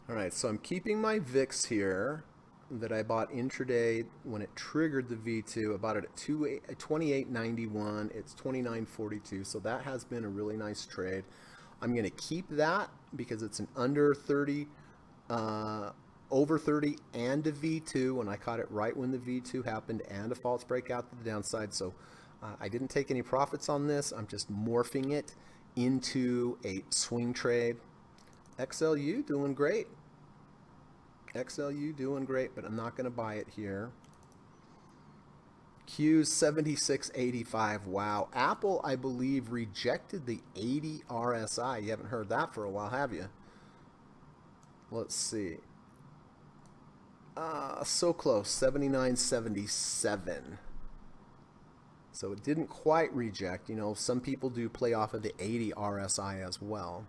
All right, so I'm keeping my VIX here that I bought intraday when it triggered the V2. I bought it at 28.91. It's 29.42, so that has been a really nice trade. I'm going to keep that because it's an under 30, over 30, and a V2, and I caught it right when the V2 happened, and a false breakout to the downside. So I didn't take any profits on this. I'm just morphing it into a swing trade. XLU doing great. XLU doing great, but I'm not going to buy it here. Q's 76.85. Wow. Apple, I believe, rejected the 80 RSI. You haven't heard that for a while, have you? Let's see. So close. 79.77. So it didn't quite reject. You know, some people do play off of the 80 RSI as well.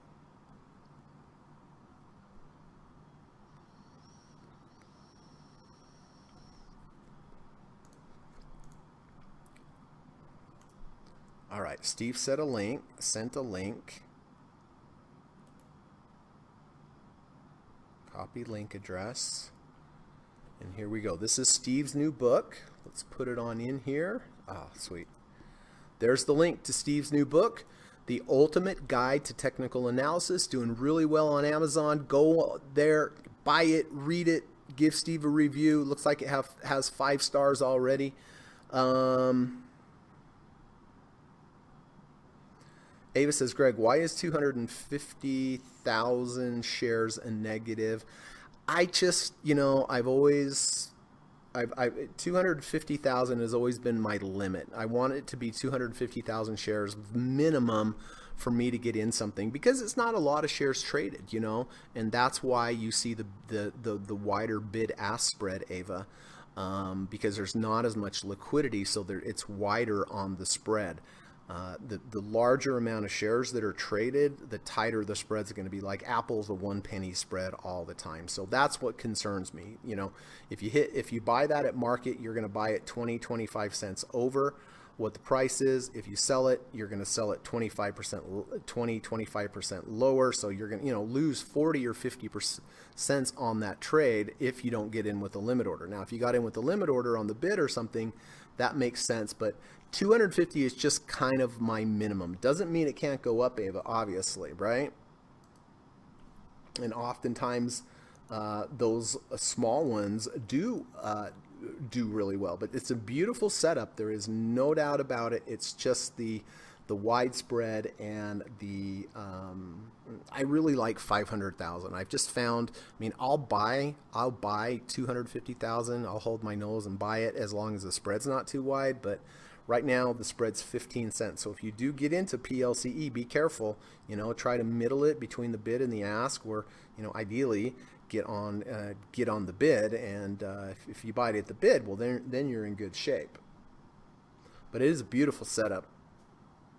All right, Steve sent a link. Copy link address. And here we go. This is Steve's new book. Let's put it on in here. Ah, sweet. There's the link to Steve's new book, The Ultimate Guide to Technical Analysis, doing really well on Amazon. Go there, buy it, read it, give Steve a review. Looks like it has 5 stars already. Ava says, Greg, why is 250,000 shares a negative? I just, I've 250,000 has always been my limit. I want it to be 250,000 shares minimum for me to get in something, because it's not a lot of shares traded, and that's why you see the wider bid-ask spread, Ava, because there's not as much liquidity, so it's wider on the spread. The larger amount of shares that are traded, the tighter the spreads are going to be. Like Apple's a 1 penny spread all the time. So that's what concerns me. If you buy that at market, you're going to buy it 20-25 cents over what the price is. If you sell it, you're going to sell it 25% lower. So you're going to lose 40 or 50% cents on that trade if you don't get in with a limit order. Now, if you got in with a limit order on the bid or something, that makes sense, but 250 is just kind of my minimum. Doesn't mean it can't go up, Ava, obviously, right? And oftentimes those small ones do really well, but it's a beautiful setup. There is no doubt about it. It's just the widespread and I really like 500,000. I've just found, I'll buy 250,000. I'll hold my nose and buy it as long as the spread's not too wide. But right now the spread's 15 cents. So if you do get into PLCE, be careful, try to middle it between the bid and the ask, or, ideally get on the bid. And if you buy it at the bid, well, then you're in good shape. But it is a beautiful setup.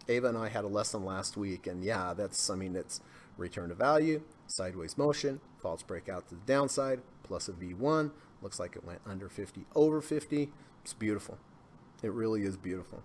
Ava and I had a lesson last week, and yeah, it's return to value, sideways motion, false breakout to the downside, plus a V1. Looks like it went under 50, over 50. It's beautiful. It really is beautiful.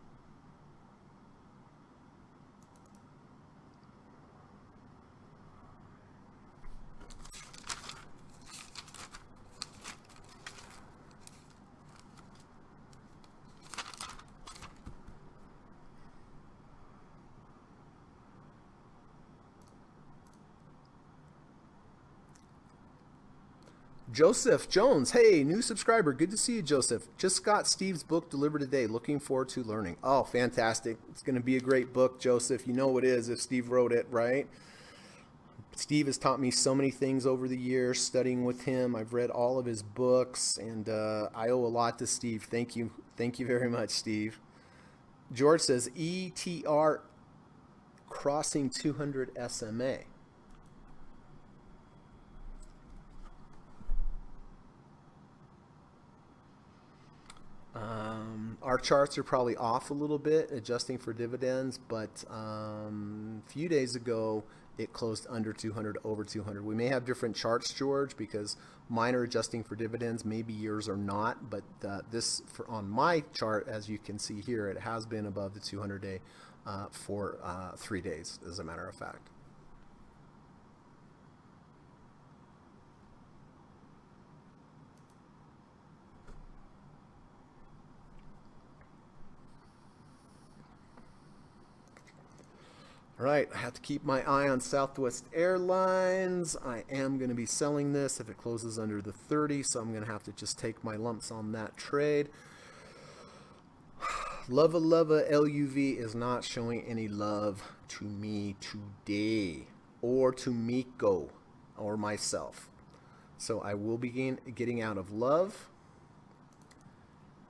Joseph Jones, hey, new subscriber. Good to see you, Joseph. Just got Steve's book delivered today. Looking forward to learning. Oh, fantastic. It's going to be a great book, Joseph. You know it is if Steve wrote it, right? Steve has taught me so many things over the years studying with him. I've read all of his books, and I owe a lot to Steve. Thank you. Thank you very much, Steve. George says, ETR crossing 200 SMA. Our charts are probably off a little bit, adjusting for dividends, but a few days ago, it closed under 200, over 200. We may have different charts, George, because mine are adjusting for dividends. Maybe yours are not, but on my chart, as you can see here, it has been above the 200-day for 3 days, as a matter of fact. All right, I have to keep my eye on Southwest Airlines. I am going to be selling this if it closes under the 30, so I'm going to have to just take my lumps on that trade. Lova LUV is not showing any love to me today, or to Miko, or myself. So I will begin getting out of love.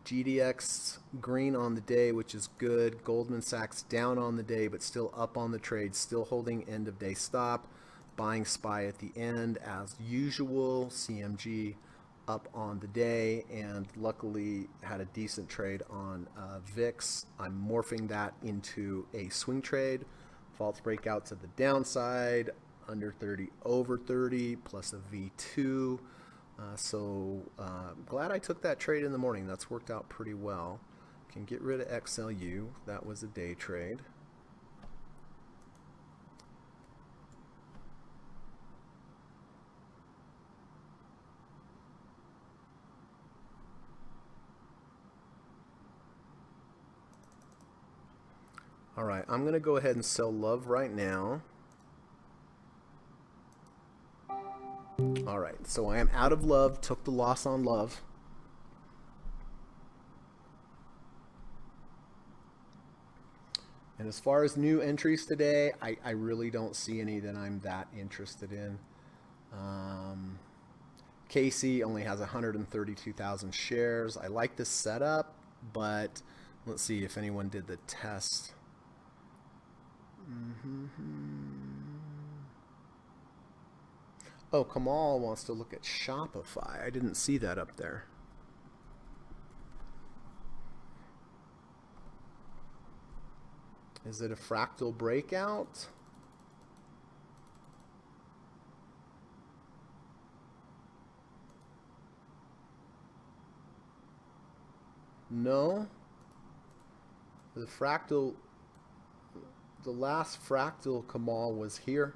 GDX green on the day, which is good. Goldman Sachs down on the day, but still up on the trade, still holding end of day stop. Buying SPY at the end as usual. CMG up on the day, and luckily had a decent trade on VIX. I'm morphing that into a swing trade. False breakout to the downside, under 30, over 30, plus a V2. Glad I took that trade in the morning. That's worked out pretty well. Can get rid of XLU. That was a day trade. All right, I'm going to go ahead and sell love right now. All right, so I am out of love, took the loss on love. And as far as new entries today, I really don't see any that I'm that interested in. Casey only has 132,000 shares. I like this setup, but let's see if anyone did the test. Oh, Kamal wants to look at Shopify. I didn't see that up there. Is it a fractal breakout? No. The last fractal, Kamal, was here.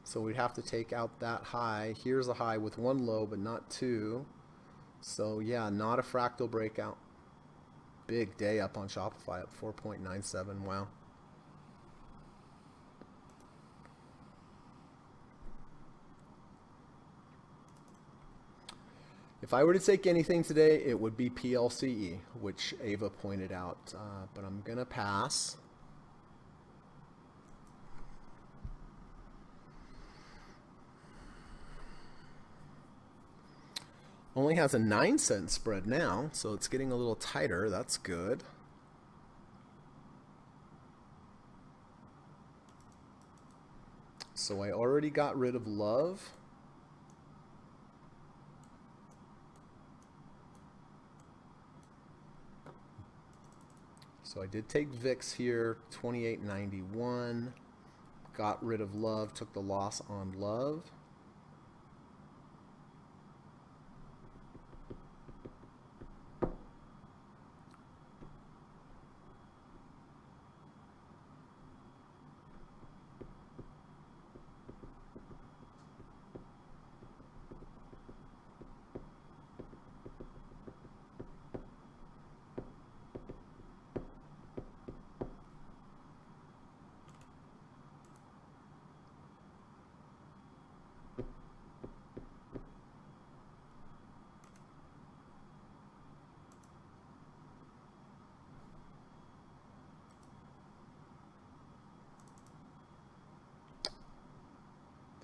So we'd have to take out that high. Here's a high with one low, but not two. So yeah, not a fractal breakout. Big day up on Shopify, up 4.97. Wow. If I were to take anything today, it would be PLCE, which Ava pointed out, but I'm going to pass. Only has a 9-cent spread now, so it's getting a little tighter. That's good. So I already got rid of love. So I did take VIX here, 28.91. Got rid of love, took the loss on love.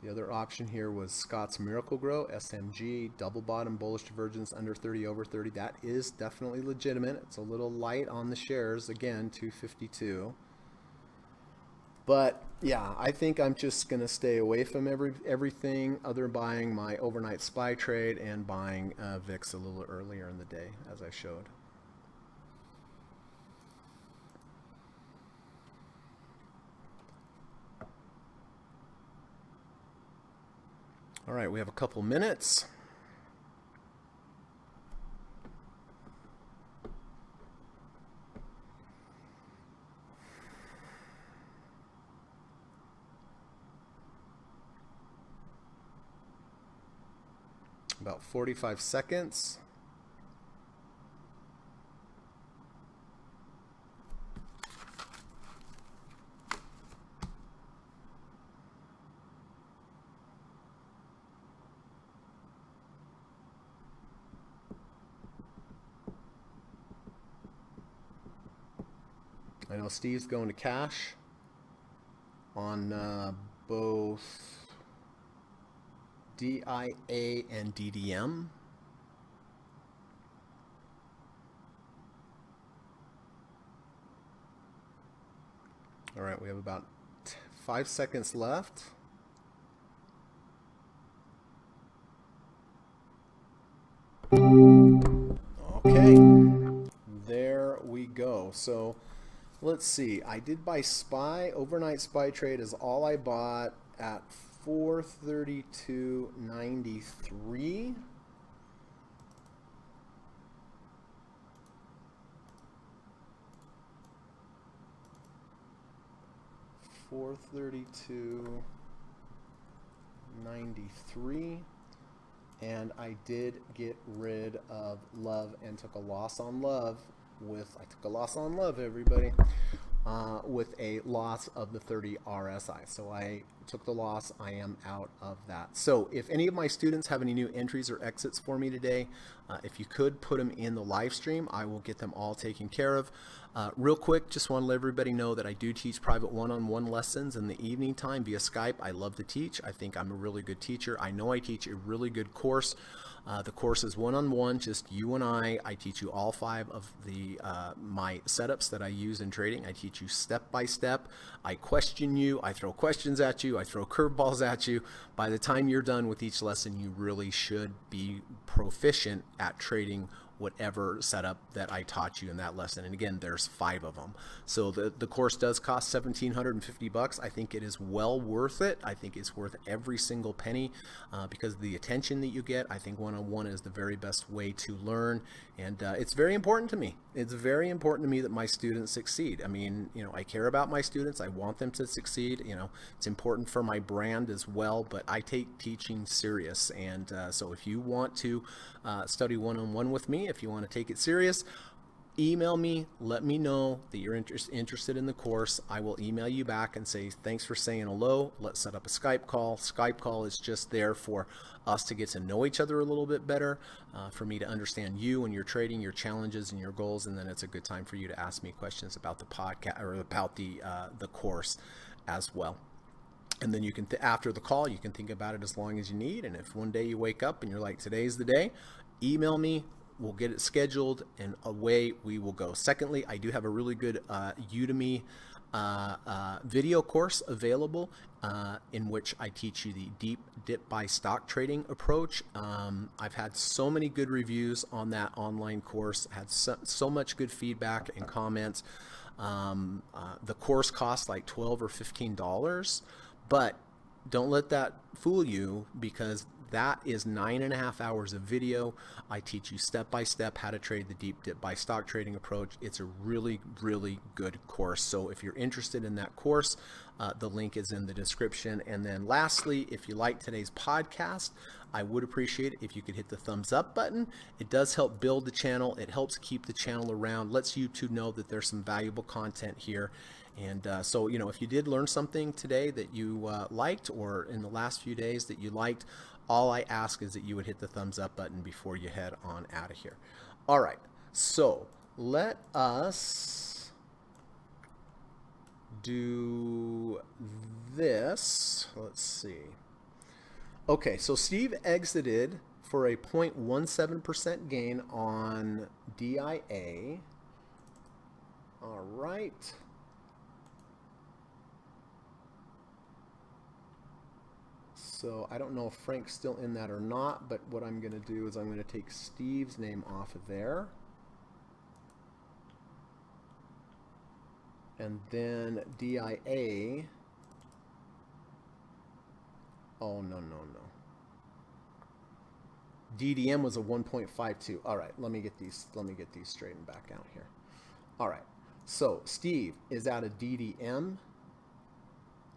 The other option here was Scott's Miracle Grow, SMG, double bottom bullish divergence under 30 over 30. That is definitely legitimate. It's a little light on the shares, again, 252. But yeah, I think I'm just going to stay away from everything other than buying my overnight SPY trade and buying VIX a little earlier in the day, as I showed. All right, we have a couple minutes. About 45 seconds. I know Steve's going to cash on both DIA and DDM. All right, we have about 5 seconds left. Okay, there we go. So let's see. I did buy SPY. Overnight SPY trade is all I bought at 432.93. $432.93, and I did get rid of love and took a loss on love I took a loss on love, everybody, with a loss of the 30 RSI. So I took the loss. I am out of that. So if any of my students have any new entries or exits for me today, if you could put them in the live stream, I will get them all taken care of. Real quick, just want to let everybody know that I do teach private one-on-one lessons in the evening time via Skype. I love to teach. I think I'm a really good teacher. I know I teach a really good course. The course is one-on-one, just you and I. I teach you all 5 of the my setups that I use in trading. I teach you step by step. I question you. I throw questions at you. I throw curveballs at you. By the time you're done with each lesson, you really should be proficient at trading whatever setup that I taught you in that lesson. And again, there's 5 of them. So the course does cost $1,750. I think it is well worth it. I think it's worth every single penny because of the attention that you get. I think one-on-one is the very best way to learn. And it's very important to me. It's very important to me that my students succeed. I mean, you know, I care about my students. I want them to succeed. You know, it's important for my brand as well, but I take teaching serious. And so if you want to study one-on-one with me, if you want to take it serious, email me, let me know that you're interested in the course. I will email you back and say, thanks for saying hello. Let's set up a Skype call. Skype call is just there for us to get to know each other a little bit better, for me to understand you and your trading, your challenges and your goals. And then it's a good time for you to ask me questions about the podcast or about the course as well. And then you can, after the call, you can think about it as long as you need. And if one day you wake up and you're like, today's the day, email me. We'll get it scheduled and away we will go. Secondly, I do have a really good Udemy video course available in which I teach you the deep dip buy stock trading approach. I've had so many good reviews on that online course, had so much good feedback and comments. The course costs like $12 or $15, but don't let that fool you because that is 9.5 hours of video. I teach you step by step how to trade the deep dip buy stock trading approach. It's a really, really good course. So if you're interested in that course, the link is in the description. And then lastly, if you like today's podcast, I would appreciate it if you could hit the thumbs up button. It does help build the channel. It helps keep the channel around, lets YouTube know that there's some valuable content here. And so, you know, if you did learn something today that you liked, or in the last few days that you liked, all I ask is that you would hit the thumbs up button before you head on out of here. All right, so let us do this. Let's see. Okay, so Steve exited for a 0.17% gain on DIA. All right. So I don't know if Frank's still in that or not, but what I'm going to do is I'm going to take Steve's name off of there. And then DIA. Oh, no. DDM was a 1.52. All right, let me get these straightened back out here. All right. So Steve is out of DDM.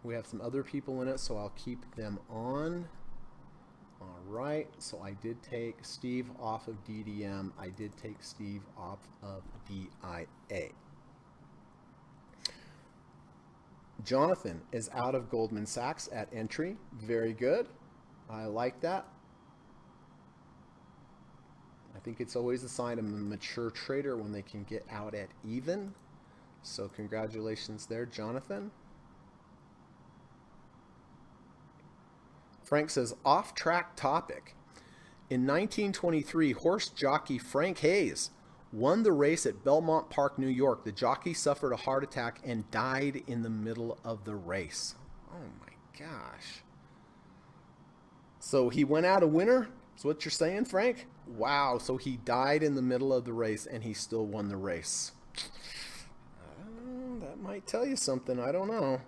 We have some other people in it, so I'll keep them on. All right, so I did take Steve off of DDM. I did take Steve off of DIA. Jonathan is out of Goldman Sachs at entry. Very good. I like that. I think it's always a sign of a mature trader when they can get out at even. So congratulations there, Jonathan. Frank says, off-track topic. In 1923, horse jockey Frank Hayes won the race at Belmont Park, New York. The jockey suffered a heart attack and died in the middle of the race. Oh my gosh. So he went out a winner? That's what you're saying, Frank? Wow, so he died in the middle of the race and he still won the race. That might tell you something. I don't know.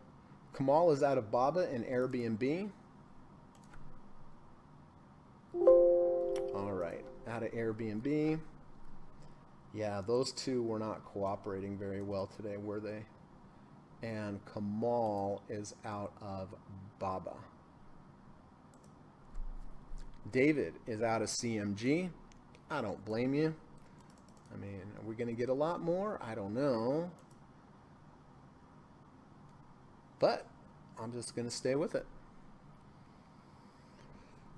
Kamal is out of Baba and Airbnb. All right, out of Airbnb. Yeah, those two were not cooperating very well today, were they? And Kamal is out of Baba. David is out of CMG. I don't blame you. I mean, are we going to get a lot more? I don't know. but I'm just going to stay with it.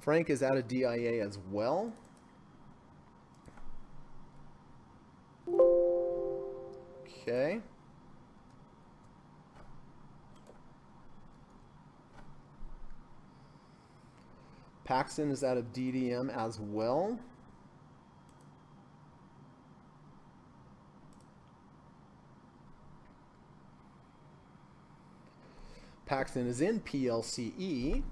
Frank is out of DIA as well. Okay. Paxton is out of DDM as well. Paxton is in PLCE.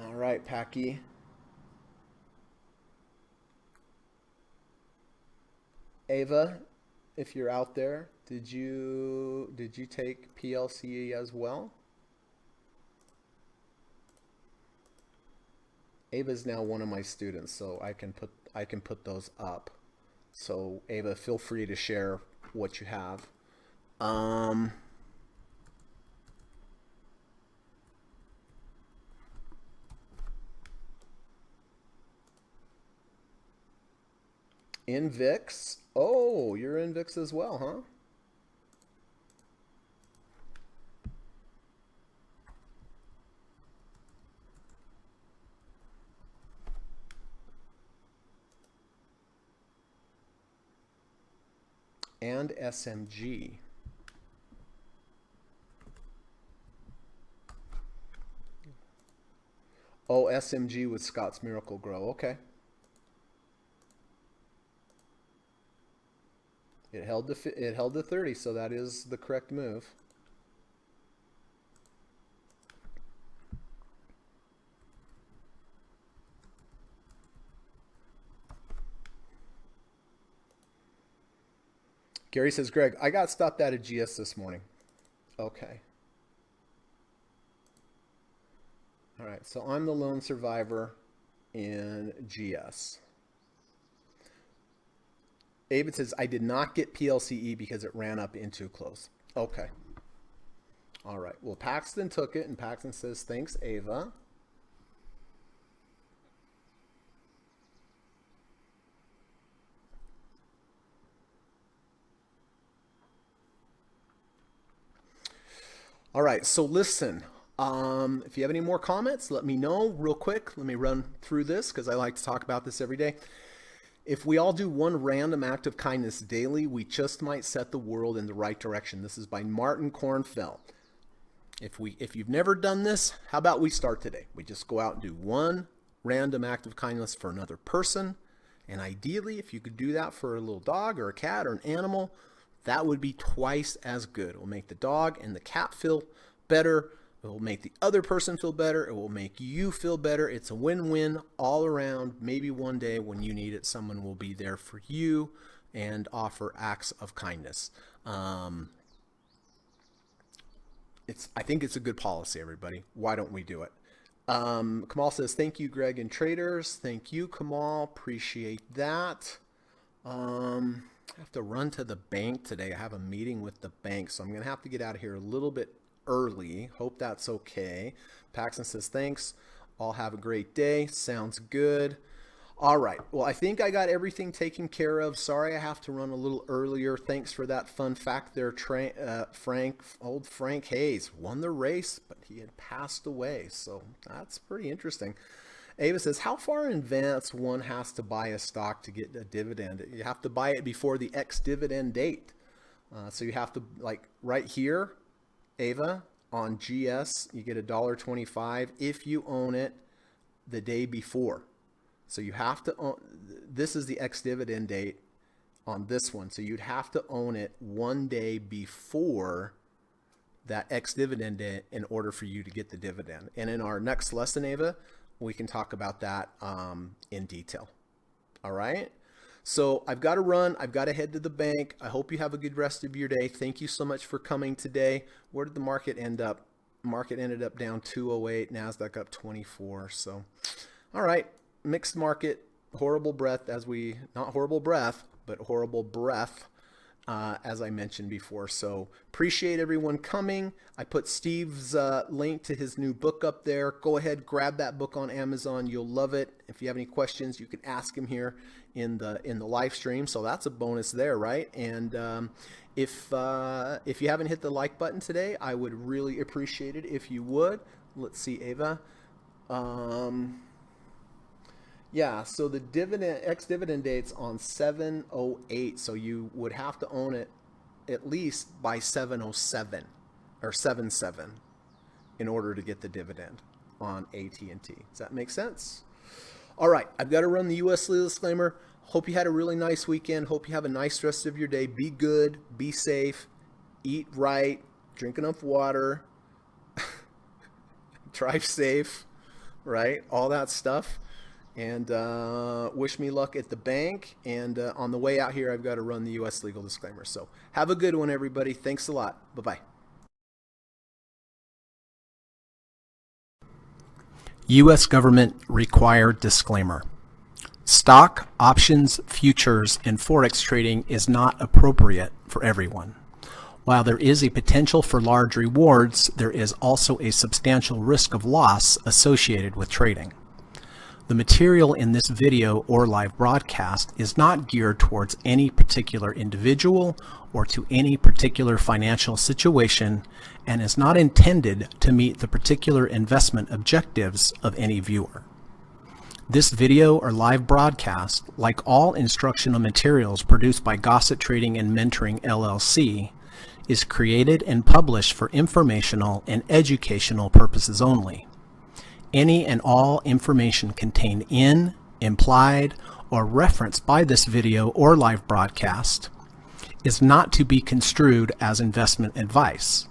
All right, Packy. Ava, if you're out there, did you take PLCE as well? Ava is now one of my students, so I can put those up. So Ava, feel free to share what you have. Invix. Oh, you're Invix as well, huh? And SMG. Oh, SMG with Scott's Miracle Grow. Okay. It held the 30, so that is the correct move. Gary says, Greg, I got stopped out of GS this morning. Okay. All right, so I'm the lone survivor in GS. David says, I did not get PLCE because it ran up in too close. Okay. All right. Well, Paxton took it, and Paxton says, thanks, Ava. All right. So listen, if you have any more comments, let me know real quick. Let me run through this because I like to talk about this every day. If we all do one random act of kindness daily, we just might set the world in the right direction. This is by Martin Kornfeld. If you've never done this, how about we start today? We just go out and do one random act of kindness for another person. And ideally, if you could do that for a little dog or a cat or an animal, that would be twice as good. It will make the dog and the cat feel better. It will make the other person feel better. It will make you feel better. It's a win-win all around. Maybe one day when you need it, someone will be there for you and offer acts of kindness. I think it's a good policy, everybody. Why don't we do it? Kamal says, thank you, Greg and traders. Thank you, Kamal. Appreciate that. I have to run to the bank today. I have a meeting with the bank, so I'm going to have to get out of here a little bit early. Hope that's okay. Paxton says, thanks. All have a great day. Sounds good. All right. Well, I think I got everything taken care of. Sorry I have to run a little earlier. Thanks for that fun fact there, old Frank Hayes won the race, but he had passed away. So that's pretty interesting. Ava says, how far in advance one has to buy a stock to get a dividend? You have to buy it before the ex-dividend date. So you have to, like right here, Ava, on GS, you get $1.25 if you own it the day before. So you have to own, this is the ex-dividend date on this one. So you'd have to own it one day before that ex-dividend day in order for you to get the dividend. And in our next lesson, Ava, we can talk about that in detail. All right. So I've got to run. I've got to head to the bank. I hope you have a good rest of your day. Thank you so much for coming today. Where did the market end up? Market ended up down 208, NASDAQ up 24. So, all right, mixed market, horrible breath not horrible breath, but horrible breath as I mentioned before. So appreciate everyone coming. I put Steve's link to his new book up there. Go ahead, grab that book on Amazon. You'll love it. If you have any questions, you can ask him here in the live stream. So that's a bonus there, right? And if you haven't hit the like button today, I would really appreciate it if you would. Let's see, Ava. Yeah, so the ex-dividend date's on 7/08, so you would have to own it at least by 7/07 or 7/7 in order to get the dividend on AT&T. Does that make sense? All right, I've got to run the U.S. legal disclaimer. Hope you had a really nice weekend. Hope you have a nice rest of your day. Be good, be safe, eat right, drink enough water, drive safe, right? All that stuff. And wish me luck at the bank. And on the way out here, I've got to run the U.S. legal disclaimer. So have a good one, everybody. Thanks a lot. Bye-bye. U.S. government required disclaimer. Stock, options, futures, and forex trading is not appropriate for everyone. While there is a potential for large rewards, there is also a substantial risk of loss associated with trading. The material in this video or live broadcast is not geared towards any particular individual or to any particular financial situation and is not intended to meet the particular investment objectives of any viewer. This video or live broadcast, like all instructional materials produced by Gossett Trading and Mentoring LLC, is created and published for informational and educational purposes only. Any and all information contained in, implied, or referenced by this video or live broadcast is not to be construed as investment advice,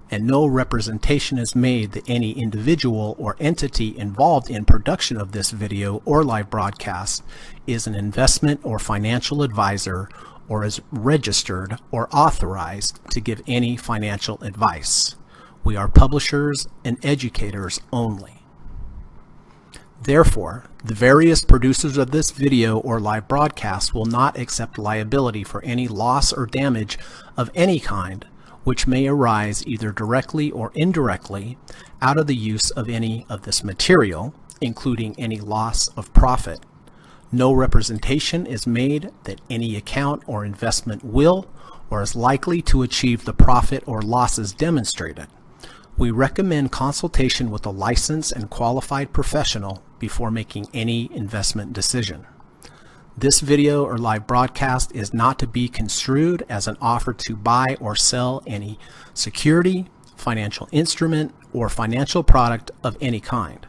and no representation is made that any individual or entity involved in production of this video or live broadcast is an investment or financial advisor or is registered or authorized to give any financial advice. We are publishers and educators only. Therefore, the various producers of this video or live broadcast will not accept liability for any loss or damage of any kind which may arise either directly or indirectly out of the use of any of this material, including any loss of profit. No representation is made that any account or investment will or is likely to achieve the profit or losses demonstrated. We recommend consultation with a licensed and qualified professional before making any investment decision. This video or live broadcast is not to be construed as an offer to buy or sell any security, financial instrument, or financial product of any kind.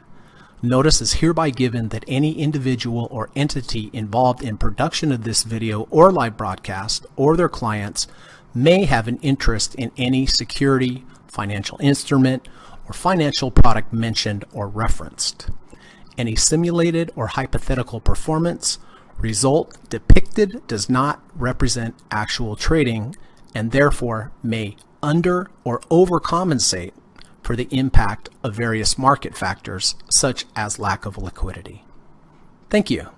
Notice is hereby given that any individual or entity involved in production of this video or live broadcast or their clients may have an interest in any security, financial instrument, or financial product mentioned or referenced. Any simulated or hypothetical performance result depicted does not represent actual trading and therefore may under or overcompensate for the impact of various market factors such as lack of liquidity. Thank you.